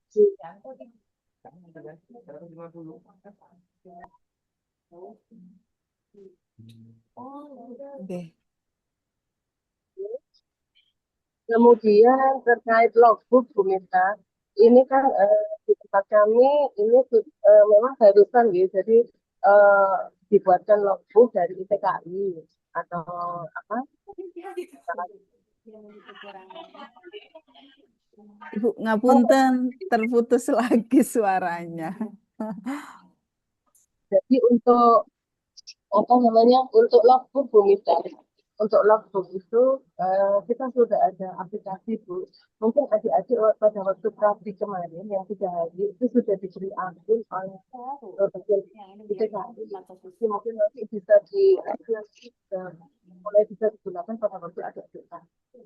Nggih. Kemudian terkait logbook Bu Mita, ini kan di tempat kami ini memang barusan gitu, jadi eh, dibuatkan logbook dari ITKI atau apa? Ibu ngapunten, terputus lagi suaranya. Jadi untuk apa namanya untuk logbook Bu Mita, untuk logbook itu kita sudah ada aplikasi Bu. Mungkin adik-adik pada waktu praktik kemarin yang 3 hari itu sudah diberi akun oleh bagian ITKI. Jadi mungkin nanti bisa diakses mulai bisa digunakan pada waktu adik-adik praktik.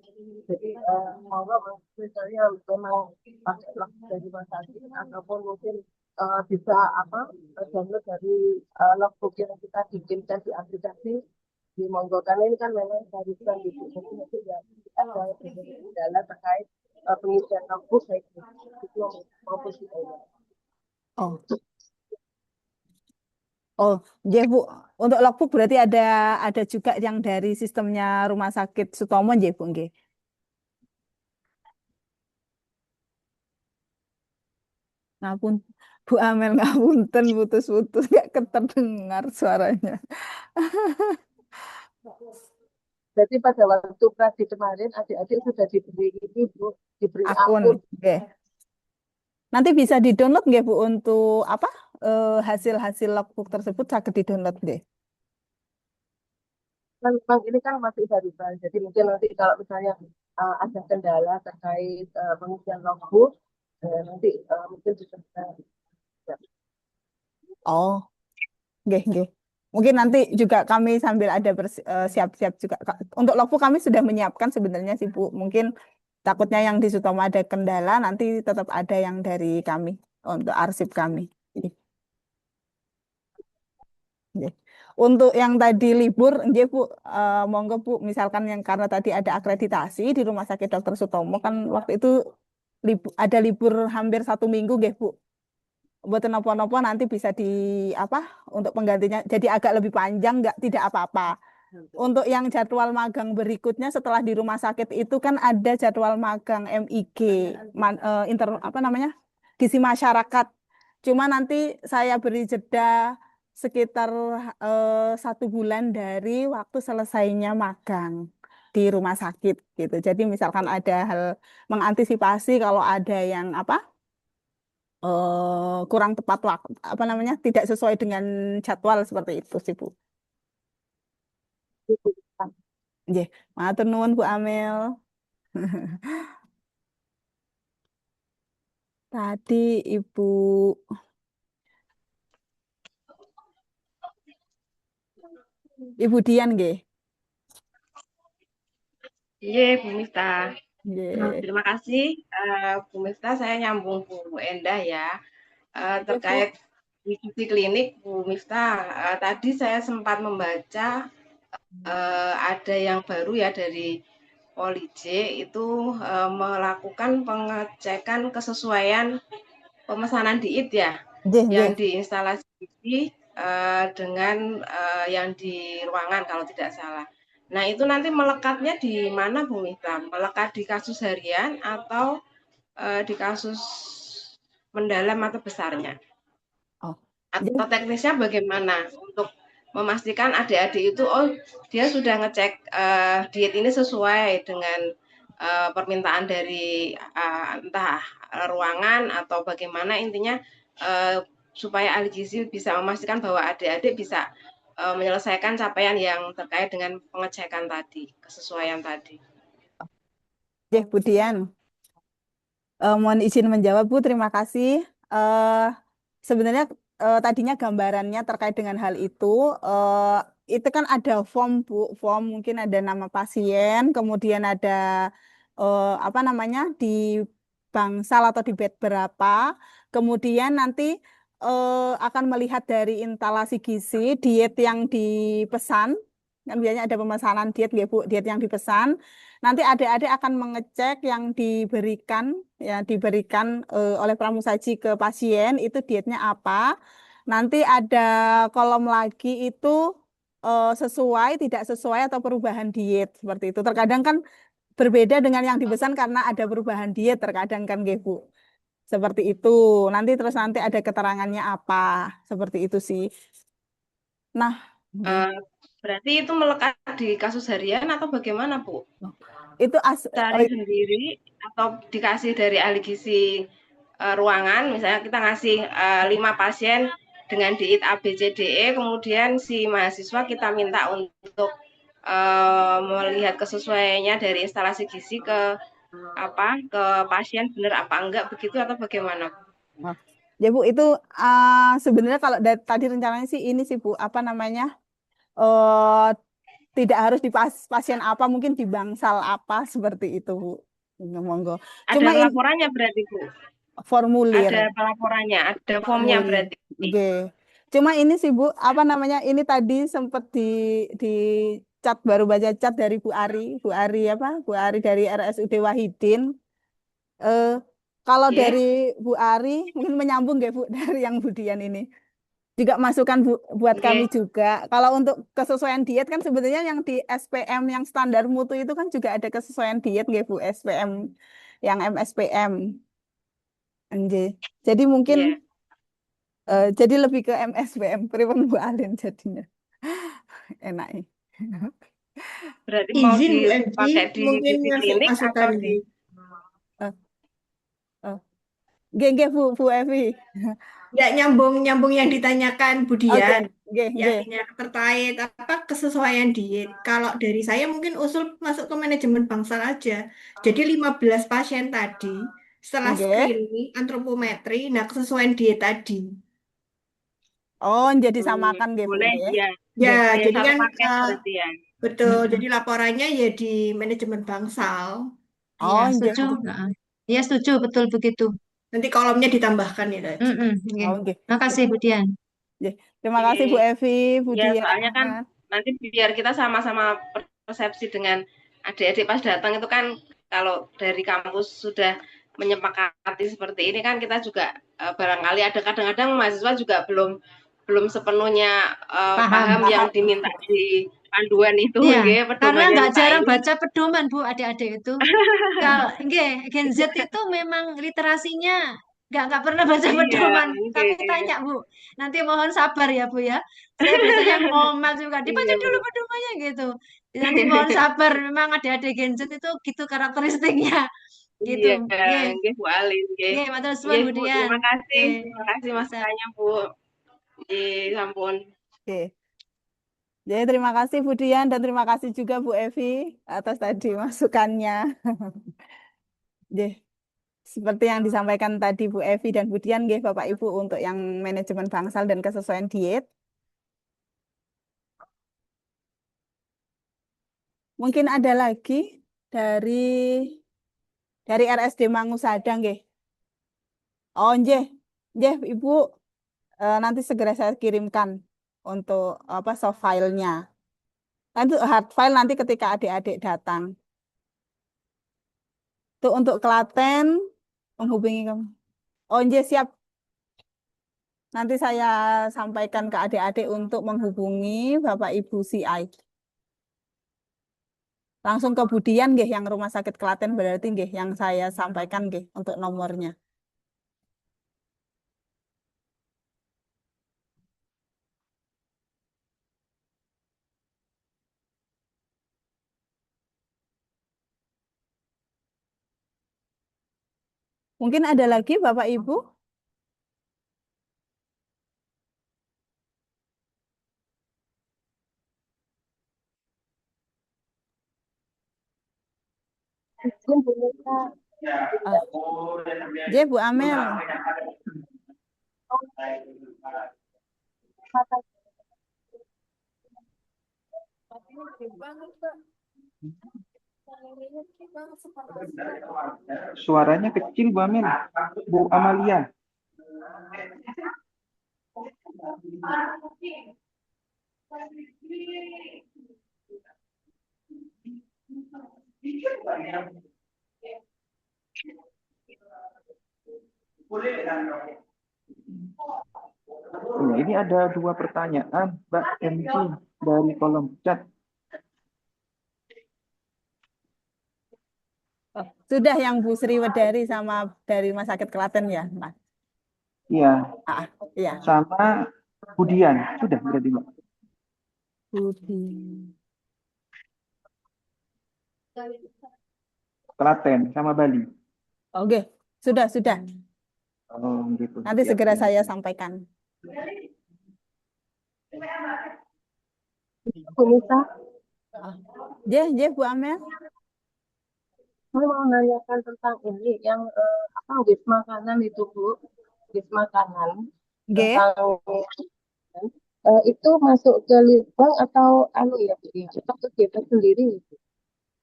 Jadi monggo misalnya memang pakai logbook dari rumah sakit ataupun mungkin bisa apa download dari logbook yang kita bikinkan di aplikasi di Monggo karena ini kan memang barusan gitu jadi nanti ya ada kendala terkait pengisian logbook baik itu maupun di Oh, oh, nggih Bu. Untuk logbook berarti ada juga yang dari sistemnya Rumah Sakit Sutomo nggih Bu nggih. Ngapun Bu Amel ngapunten putus-putus gak keterdengar suaranya. Jadi pada waktu praktik kemarin adik-adik sudah diberi ini Bu, diberi Akun akun nggih. Nanti bisa di-download nggih Bu untuk apa? Hasil-hasil logbook tersebut saged di-download nggih. kan Bang, ini kan masih barusan jadi mungkin nanti kalau misalnya ada kendala terkait pengisian logbook nanti mungkin bisa Oh, nggih nggih. Mungkin nanti juga kami sambil ada siap-siap juga. Untuk logbook kami sudah menyiapkan sebenarnya sih Bu. Mungkin takutnya yang di Sutomo ada kendala, nanti tetap ada yang dari kami untuk arsip kami. Nggih. Untuk yang tadi libur, nggih Bu, monggo Bu, misalkan yang karena tadi ada akreditasi di Rumah Sakit Dr. Sutomo kan waktu itu ada libur hampir 1 minggu, nggih Bu. Buat nopo-nopo nanti bisa di apa untuk penggantinya jadi agak lebih panjang, nggak tidak apa-apa. Untuk yang jadwal magang berikutnya setelah di rumah sakit itu kan ada jadwal magang MIG, apa namanya, gizi masyarakat. Cuma nanti saya beri jeda sekitar 1 bulan dari waktu selesainya magang di rumah sakit gitu. Jadi misalkan ada hal mengantisipasi kalau ada yang apa kurang tepat waktu apa namanya tidak sesuai dengan jadwal seperti itu sih Bu. Nggih, matur nuwun Bu Amel. Tadi Ibu Dian nggih. Iya, Bu Miftah. Nggih. Terima kasih, Bu Miftah. Saya nyambung Bu Endah ya. Terkait diskusi klinik, Bu Miftah. Tadi saya sempat membaca ada yang baru ya dari Polij itu melakukan pengecekan kesesuaian pemesanan diet ya, yang diinstalasi dengan yang di ruangan kalau tidak salah. Nah itu nanti melekatnya di mana Bu Mita? Melekat di kasus harian atau di kasus mendalam atau besarnya? Atau teknisnya bagaimana untuk memastikan adik-adik itu dia sudah ngecek diet ini sesuai dengan permintaan dari entah ruangan atau bagaimana intinya supaya ahli gizi bisa memastikan bahwa adik-adik bisa menyelesaikan capaian yang terkait dengan pengecekan tadi, kesesuaian tadi. Bu Dian, mohon izin menjawab Bu, terima kasih. Sebenarnya tadinya gambarannya terkait dengan hal itu kan ada form Bu, form mungkin ada nama pasien, kemudian ada apa namanya di bangsal atau di bed berapa, kemudian nanti akan melihat dari instalasi gizi diet yang dipesan, kan biasanya ada pemesanan diet nggih Bu, diet yang dipesan. Nanti adik-adik akan mengecek yang diberikan oleh pramusaji ke pasien itu dietnya apa. Nanti ada kolom lagi itu sesuai, tidak sesuai atau perubahan diet seperti itu. Terkadang kan berbeda dengan yang dipesan karena ada perubahan diet terkadang kan nggih, Bu. Seperti itu. Terus nanti ada keterangannya apa. Seperti itu sih. Nah, Berarti itu melekat di kasus harian atau bagaimana, Bu? itu Cari sendiri atau dikasih dari ahli gizi ruangan, misalnya kita ngasih 5 pasien dengan diet A, B, C, D, E, kemudian si mahasiswa kita minta untuk melihat kesesuaiannya dari instalasi gizi ke pasien benar apa enggak begitu atau bagaimana? Ya Bu, itu sebenarnya kalau tadi rencananya sih ini sih Bu, apa namanya? Tidak harus di pasien apa, mungkin di bangsal apa seperti itu Bu. Monggo. Ada laporannya berarti Bu? Formulir. Ada pelaporannya, ada formnya berarti. Oke. Cuma ini sih Bu, apa namanya? Ini tadi sempat di chat, baru baca chat dari Bu Ari dari RSUD Wahidin. Kalau dari Bu Ari mungkin menyambung ya Bu dari yang Budian ini. Juga masukan buat kami juga. Kalau untuk kesesuaian diet kan sebenarnya yang di SPM yang standar mutu itu kan juga ada kesesuaian diet nggih Bu, SPM yang MSPM. Jadi mungkin jadi lebih ke MSPM pripun Bu Alin jadinya. Enak. Berarti mau izin dipakai di klinik atau di Nggih Bu Evi. Ya, nyambung yang ditanyakan Budian. Ya, terkait apa kesesuaian diet. Kalau dari saya mungkin usul masuk ke manajemen bangsal aja. Jadi 15 pasien tadi setelah screening antropometri, nah kesesuaian diet tadi. Oh, jadi samakan gitu. Boleh, ya. Jadi satu kan paket berarti ya. Betul. Jadi laporannya ya di manajemen bangsal. Iya, setuju. Iya, setuju, betul begitu. Nanti kolomnya ditambahkan ya tadi. Terima kasih Budian. Terima kasih Bu Evi, Budian. Ya, soalnya kan nanti biar kita sama-sama persepsi dengan adik-adik pas datang itu kan kalau dari kampus sudah menyepakati seperti ini kan kita juga barangkali ada kadang-kadang mahasiswa juga belum sepenuhnya paham yang diminta di panduan itu. Iya, karena nggak jarang baca pedoman Bu adik-adik itu. Kalau Gen Z itu memang literasinya nggak pernah baca pedoman. Kami tanya Bu, nanti mohon sabar ya Bu ya. Saya biasanya ngomel juga, dibaca dulu pedomannya gitu. Nanti mohon sabar, memang adik-adik Gen Z itu gitu karakteristiknya. Gitu. Nggih Bu Alin, nggih. Matur suwun Budian. Terima kasih masukannya Bu. Sampun. Jadi terima kasih Budian dan terima kasih juga Bu Evi atas tadi masukannya. Seperti yang disampaikan tadi Bu Evi dan Budian, Bapak Ibu, untuk yang manajemen bangsal dan kesesuaian diet. Mungkin ada lagi dari RSD Mangusada, Oh, Ibu, nanti segera saya kirimkan untuk soft file-nya. Nanti hard file nanti ketika adik-adik datang. Tuh untuk Klaten menghubungi kamu. Oh, siap. Nanti saya sampaikan ke adik-adik untuk menghubungi Bapak Ibu CI. Langsung ke Budian yang Rumah Sakit Klaten berarti yang saya sampaikan untuk nomornya. Mungkin ada lagi Bapak Ibu? Bu Amel. Suaranya kecil Bu Amel, Bu Amalia. Ini ada 2 pertanyaan Mbak MC dari kolom chat. Oh, sudah yang Bu Sri Wedari sama dari Rumah Sakit Klaten ya, Mas? Iya, Iya. sama Budian sudah berarti Mbak. Budi. Klaten sama Bali. Oke, sudah. Oh gitu. Nanti Siap, segera siap. saya sampaikan. Bu Mita, Bu Amel. saya mau nanyakan tentang ini yang apa wis makanan itu Bu, wis makanan tentang itu masuk ke litbang atau anu ya Bu ya, atau kegiatan sendiri gitu.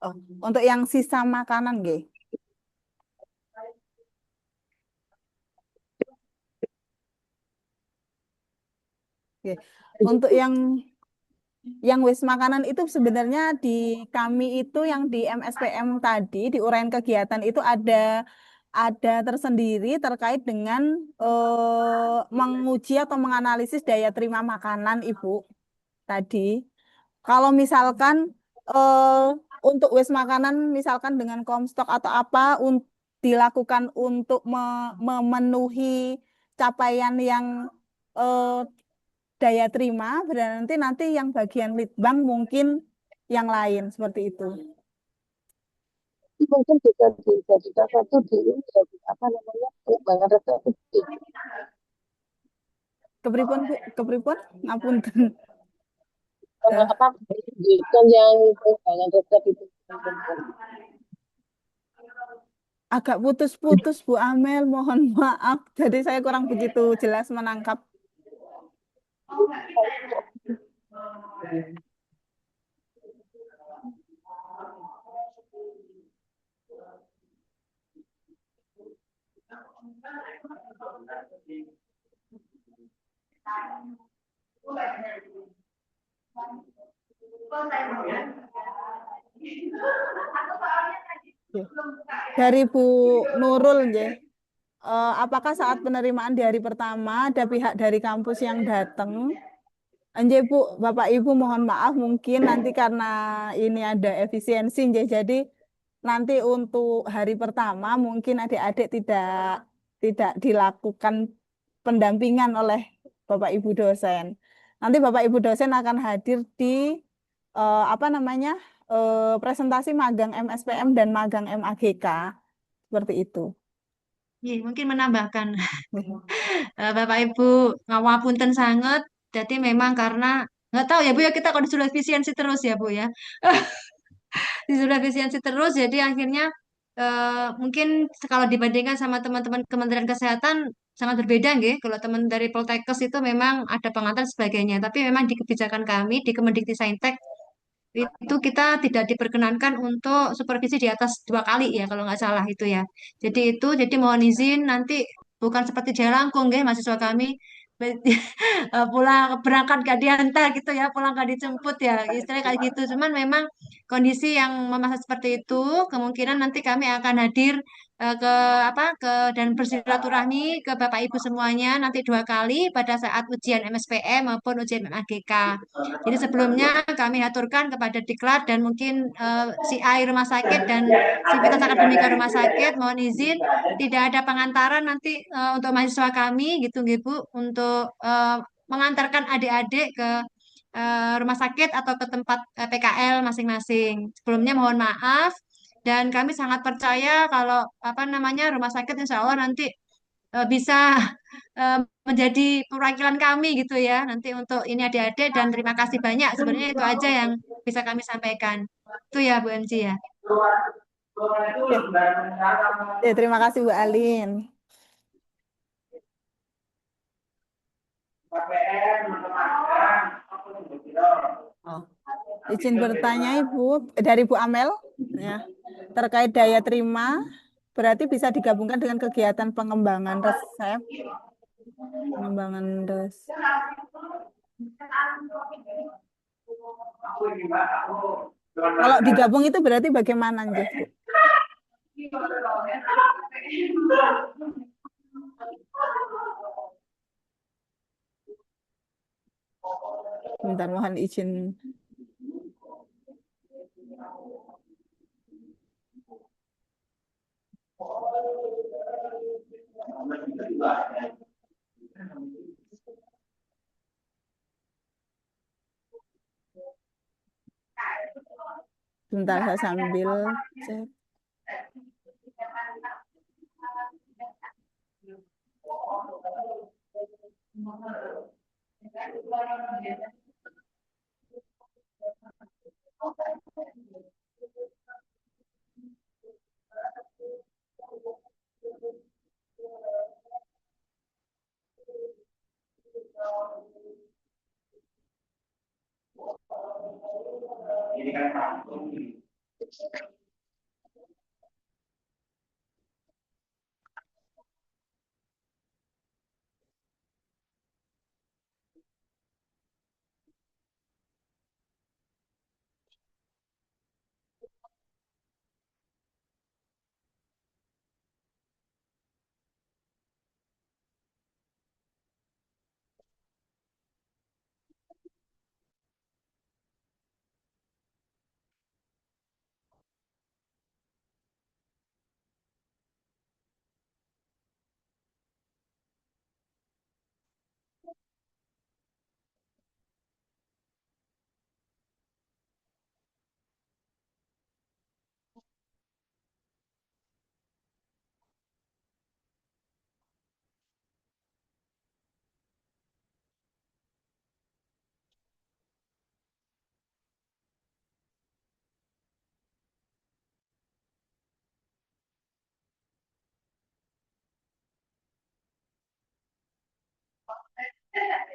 Oh, untuk yang sisa makanan nggih. Oke. Untuk yang wis makanan itu sebenarnya di kami itu yang di MSPM tadi di uraian kegiatan itu ada tersendiri terkait dengan menguji atau menganalisis daya terima makanan Ibu tadi. Kalau misalkan untuk wis makanan misalkan dengan Comstock atau apa dilakukan untuk memenuhi capaian yang daya terima, berarti nanti yang bagian litbang mungkin yang lain seperti itu. Mungkin bisa dijadikan satu di ini ya, Bu, apa namanya pengembangan resep itu. Kepripun Bu? Kepripun? Ngapunten. Apa bukan yang pengembangan resep itu. Agak putus-putus Bu Amel, mohon maaf. Jadi saya kurang begitu jelas menangkap. Dari Bu Nurul, apakah saat penerimaan di hari pertama ada pihak dari kampus yang datang? Nggih Bu, Bapak Ibu mohon maaf mungkin nanti karena ini ada efisiensi jadi nanti untuk hari pertama mungkin adik-adik tidak dilakukan pendampingan oleh Bapak Ibu dosen. Nanti Bapak Ibu dosen akan hadir di presentasi magang MSPM dan magang MAGK seperti itu. Mungkin menambahkan Bapak Ibu ngawapunten sangat. Jadi memang karena nggak tahu ya Bu ya kita kalau disuruh efisiensi terus ya Bu ya. Disuruh efisiensi terus jadi akhirnya mungkin kalau dibandingkan sama teman-teman Kementerian Kesehatan sangat berbeda nggih. Kalau teman dari Poltekkes itu memang ada pengantar sebagainya, tapi memang di kebijakan kami di Kemendikbudristek itu kita tidak diperkenankan untuk supervisi di atas 2 kali ya kalau nggak salah itu ya. Jadi mohon izin nanti bukan seperti Jalangkung nggih mahasiswa kami pulang berangkat gak diantar gitu ya, pulang gak dijemput ya, istilahnya kayak gitu. Cuman memang kondisi yang memaksa seperti itu, kemungkinan nanti kami akan hadir ke dan bersilaturahmi ke Bapak Ibu semuanya nanti 2 kali pada saat ujian MSPM maupun ujian MAGK. Jadi sebelumnya kami aturkan kepada Diklat dan mungkin CI Rumah Sakit dan Sivitas Akademika Rumah Sakit, mohon izin tidak ada pengantaran nanti untuk mahasiswa kami gitu nggih Bu untuk mengantarkan adik-adik ke rumah sakit atau ke tempat PKL masing-masing. Sebelumnya mohon maaf dan kami sangat percaya kalau rumah sakit insya Allah nanti bisa eh, menjadi perwakilan kami gitu ya nanti untuk ini adik-adik dan terima kasih banyak sebenarnya itu aja yang bisa kami sampaikan itu ya Bu MC ya. Terima kasih Bu Alin. Izin bertanya Ibu dari Bu Amel ya terkait daya terima berarti bisa digabungkan dengan kegiatan pengembangan resep. Pengembangan resep. Kalau digabung itu berarti bagaimana Bu? Bentar mohon izin. Sebentar saya sambil cek.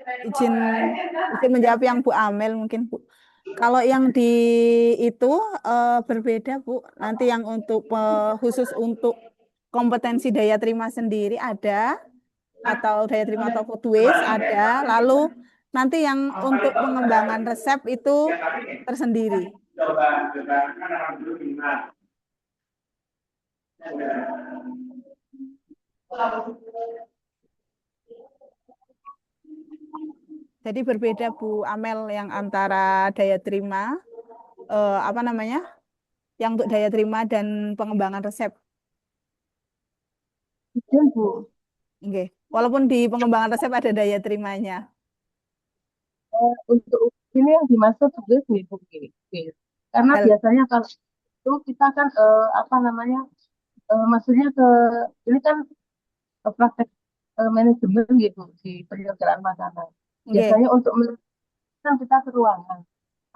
Izin izin menjawab yang Bu Amel mungkin Bu. Kalau yang di itu berbeda Bu. Nanti yang untuk khusus untuk kompetensi daya terima sendiri ada, atau daya terima atau food waste ada. Lalu nanti yang untuk pengembangan resep itu tersendiri. Jadi berbeda Bu Amel yang antara daya terima, apa namanya, yang untuk daya terima dan pengembangan resep. Iya, Bu. Oke. Walaupun di pengembangan resep ada daya terimanya. Untuk ini yang dimaksud tugas nih, Bu. Oke. Karena Hal- biasanya kalau itu kita kan apa namanya, maksudnya ke ini kan praktek manajemen gitu di penyelenggaraan makanan. Oke. Biasanya untuk melakukan kita ke ruangan.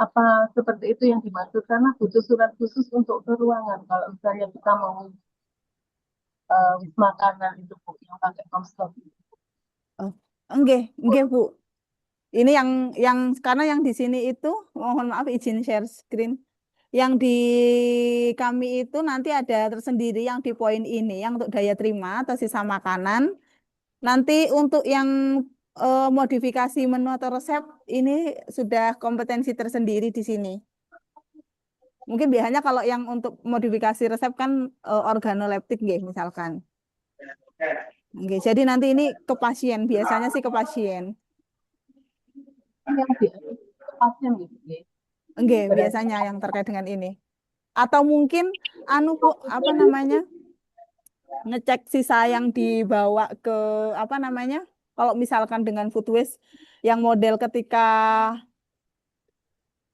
Apa seperti itu yang dimaksud? Karena butuh surat khusus untuk ke ruangan. Kalau misalnya kita mau makanan itu Bu, yang pakai komstok. Oh, enggak Bu. Ini yang karena yang di sini itu mohon maaf izin share screen. Yang di kami itu nanti ada tersendiri yang di poin ini yang untuk daya terima atau sisa makanan. Nanti untuk yang modifikasi menu atau resep ini sudah kompetensi tersendiri di sini. Mungkin biasanya kalau yang untuk modifikasi resep kan organoleptik nggih, misalkan. Oke, jadi nanti ini ke pasien, biasanya sih ke pasien. Yang di pasien gitu. Enggak, biasanya yang terkait dengan ini. Atau mungkin anu Bu, apa namanya? Ngecek sisa yang dibawa ke apa namanya? Kalau misalkan dengan food waste yang model ketika,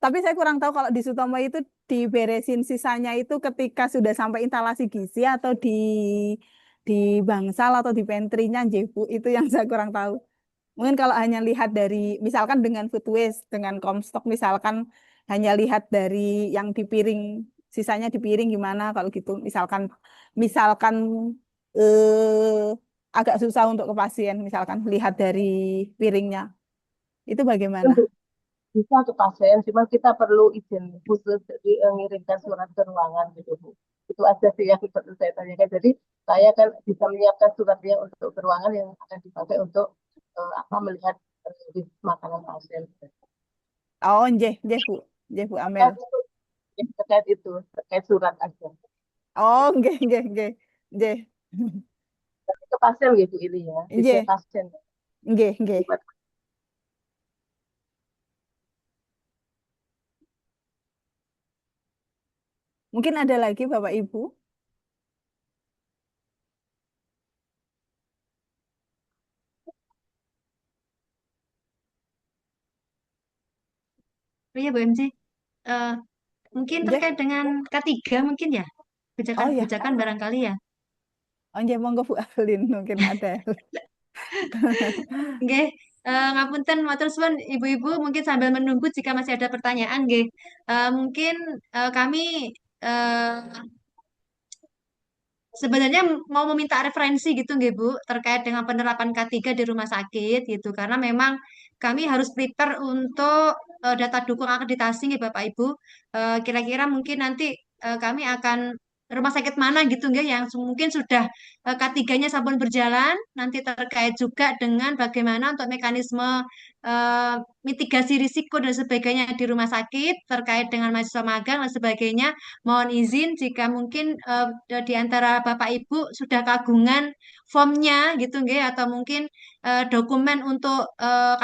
tapi saya kurang tahu kalau di Sutomo itu diberesin sisanya itu ketika sudah sampai instalasi gizi atau di bangsal atau di pantry-nya nggih, Bu. Itu yang saya kurang tahu. Mungkin kalau hanya lihat dari, misalkan dengan food waste, dengan Comstock misalkan hanya lihat dari yang di piring, sisanya di piring gimana kalau gitu. Misalkan agak susah untuk ke pasien, misalkan lihat dari piringnya. Itu bagaimana? Untuk bisa ke pasien, cuma kita perlu izin khusus jadi mengirimkan surat ke ruangan gitu Bu. Itu aja sih yang perlu saya tanyakan. Jadi saya kan bisa menyiapkan suratnya untuk ke ruangan yang akan dipakai untuk apa melihat makanan pasien. Oh, Bu. Bu Amel. Terkait itu, terkait surat aja. Oh, nggih. Tapi ke pasien gitu ini ya, bisa Nggih, pasien. nggih. Mungkin ada lagi Bapak Ibu. Oh iya Bu MC, Eh, Mungkin Nggih. terkait dengan K3 mungkin ya, Oh ya. kebijakan-kebijakan barangkali ya. Oh, nggih, monggo Bu Alin mungkin ada. Nggih, ngapunten matur suwun Ibu-ibu, mungkin sambil menunggu jika masih ada pertanyaan nggih. Mungkin kami eh, sebenarnya mau meminta referensi gitu nggih Bu, terkait dengan penerapan K3 di rumah sakit gitu. Karena memang kami harus prepare untuk data dukung akreditasi nggih Bapak Ibu. Kira-kira mungkin nanti kami akan rumah sakit mana gitu nggih yang mungkin sudah K3-nya sampun berjalan, nanti terkait juga dengan bagaimana untuk mekanisme eh, mitigasi risiko dan sebagainya di rumah sakit terkait dengan mahasiswa magang dan sebagainya. Mohon izin jika mungkin di antara Bapak Ibu sudah kagungan formnya gitu nggih atau mungkin dokumen untuk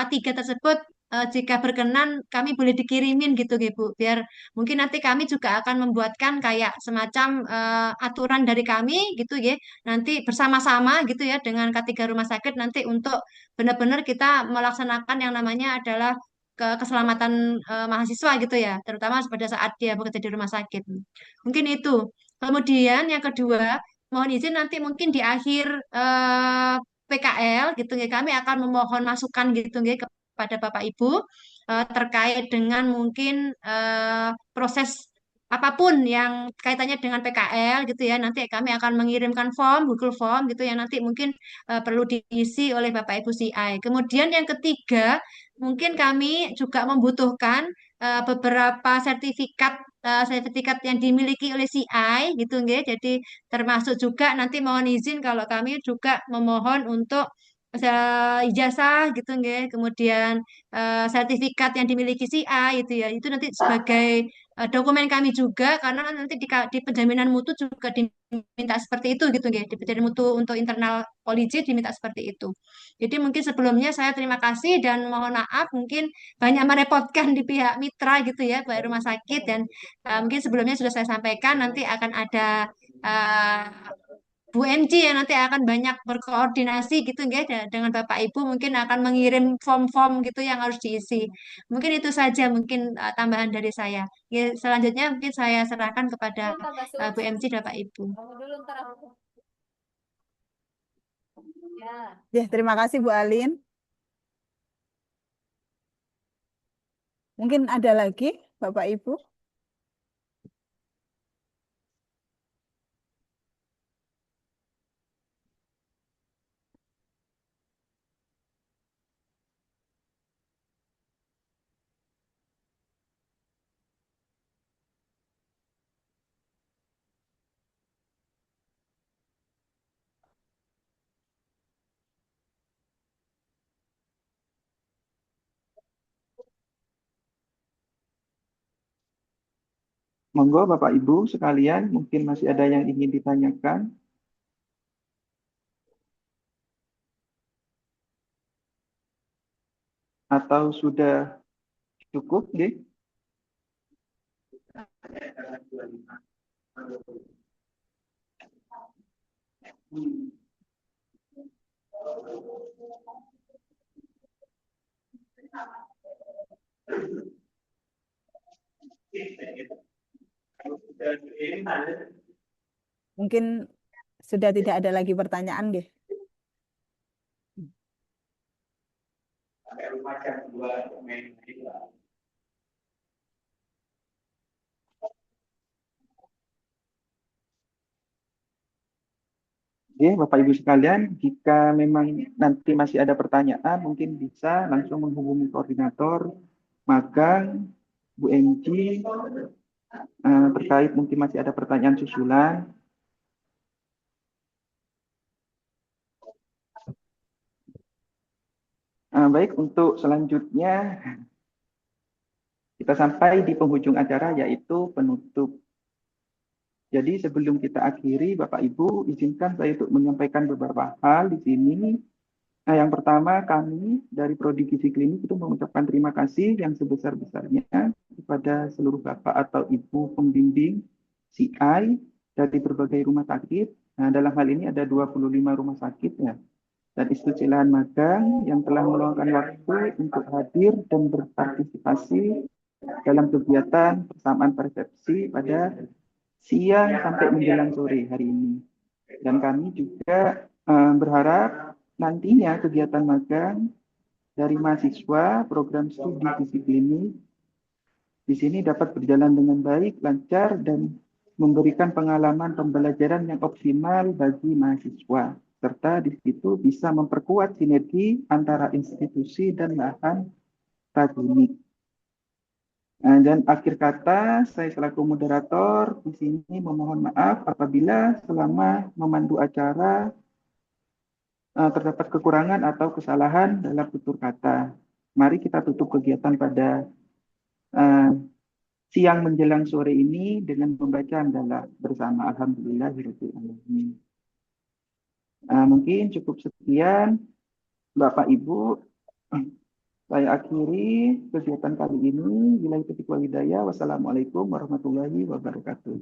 K3 tersebut jika berkenan kami boleh dikirimin gitu nggih Bu. Biar mungkin nanti kami juga akan membuatkan kayak semacam aturan dari kami gitu ya. Nanti bersama-sama gitu ya dengan K3 rumah sakit nanti untuk benar-benar kita melaksanakan yang namanya adalah keselamatan mahasiswa gitu ya, terutama pada saat dia bekerja di rumah sakit. Mungkin itu. Kemudian yang kedua, mohon izin nanti mungkin di akhir PKL gitu ya, kami akan memohon masukan gitu ya kepada Bapak Ibu terkait dengan mungkin proses apapun yang kaitannya dengan PKL gitu ya. Nanti kami akan mengirimkan form, Google Form gitu ya. Nanti mungkin perlu diisi oleh Bapak Ibu CI. Kemudian yang ketiga, mungkin kami juga membutuhkan beberapa sertifikat yang dimiliki oleh CI gitu nggih. Jadi termasuk juga nanti mohon izin kalau kami juga memohon untuk ijazah gitu nggih. Kemudian sertifikat yang dimiliki CI itu ya. Itu nanti sebagai dokumen kami juga karena nanti di penjaminan mutu juga diminta seperti itu gitu nggih. Di penjaminan mutu untuk internal polisi diminta seperti itu. Jadi mungkin sebelumnya saya terima kasih dan mohon maaf mungkin banyak merepotkan di pihak mitra gitu ya, baik rumah sakit dan mungkin sebelumnya sudah saya sampaikan nanti akan ada uh, Bu MC yang nanti akan banyak berkoordinasi gitu ya dengan Bapak Ibu mungkin akan mengirim form-form gitu yang harus diisi. Mungkin itu saja mungkin tambahan dari saya. Ya, selanjutnya mungkin saya serahkan kepada Bu MC dan Bapak Ibu. Ya, terima kasih Bu Alin. Mungkin ada lagi Bapak Ibu? Monggo Bapak Ibu sekalian, mungkin masih ada yang ingin ditanyakan. Atau sudah cukup, nggih? Mungkin sudah tidak ada lagi pertanyaan deh. Oke, Bapak Ibu sekalian, jika memang nanti masih ada pertanyaan, mungkin bisa langsung menghubungi koordinator magang Bu MG terkait mungkin masih ada pertanyaan susulan. Baik, untuk selanjutnya kita sampai di penghujung acara yaitu penutup. Jadi sebelum kita akhiri, Bapak Ibu, izinkan saya untuk menyampaikan beberapa hal di sini. Nah, yang pertama, kami dari Prodi Gizi Klinik itu mengucapkan terima kasih yang sebesar-besarnya kepada seluruh Bapak atau Ibu pembimbing CI dari berbagai rumah sakit. Nah, dalam hal ini ada 25 rumah sakit ya. Dan institusi lahan magang yang telah meluangkan waktu untuk hadir dan berpartisipasi dalam kegiatan persamaan persepsi pada siang sampai menjelang sore hari ini. Dan kami juga berharap nantinya kegiatan magang dari mahasiswa program studi disiplini di sini dapat berjalan dengan baik, lancar, dan memberikan pengalaman pembelajaran yang optimal bagi mahasiswa. Serta di situ bisa memperkuat sinergi antara institusi dan lahan akademik. Dan akhir kata, saya selaku moderator di sini memohon maaf apabila selama memandu acara terdapat kekurangan atau kesalahan dalam tutur kata. Mari kita tutup kegiatan pada siang menjelang sore ini dengan membaca hamdalah bersama. Alhamdulillahirabbil alamin. Mungkin cukup sekian, Bapak Ibu. Saya akhiri kegiatan kali ini. Billahi taufiq wal hidayah. Wassalamualaikum warahmatullahi wabarakatuh.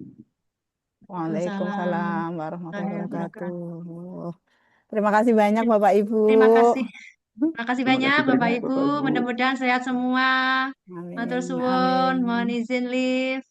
Waalaikumsalam warahmatullahi Waalaikumsalam. wabarakatuh. Terima kasih banyak Bapak Ibu. Terima kasih. Terima kasih Terima banyak kasih Bapak banyak Ibu. Bapak Ibu. Mudah-mudahan sehat semua. Matur Amin. suwun. Amin. Mohon izin live.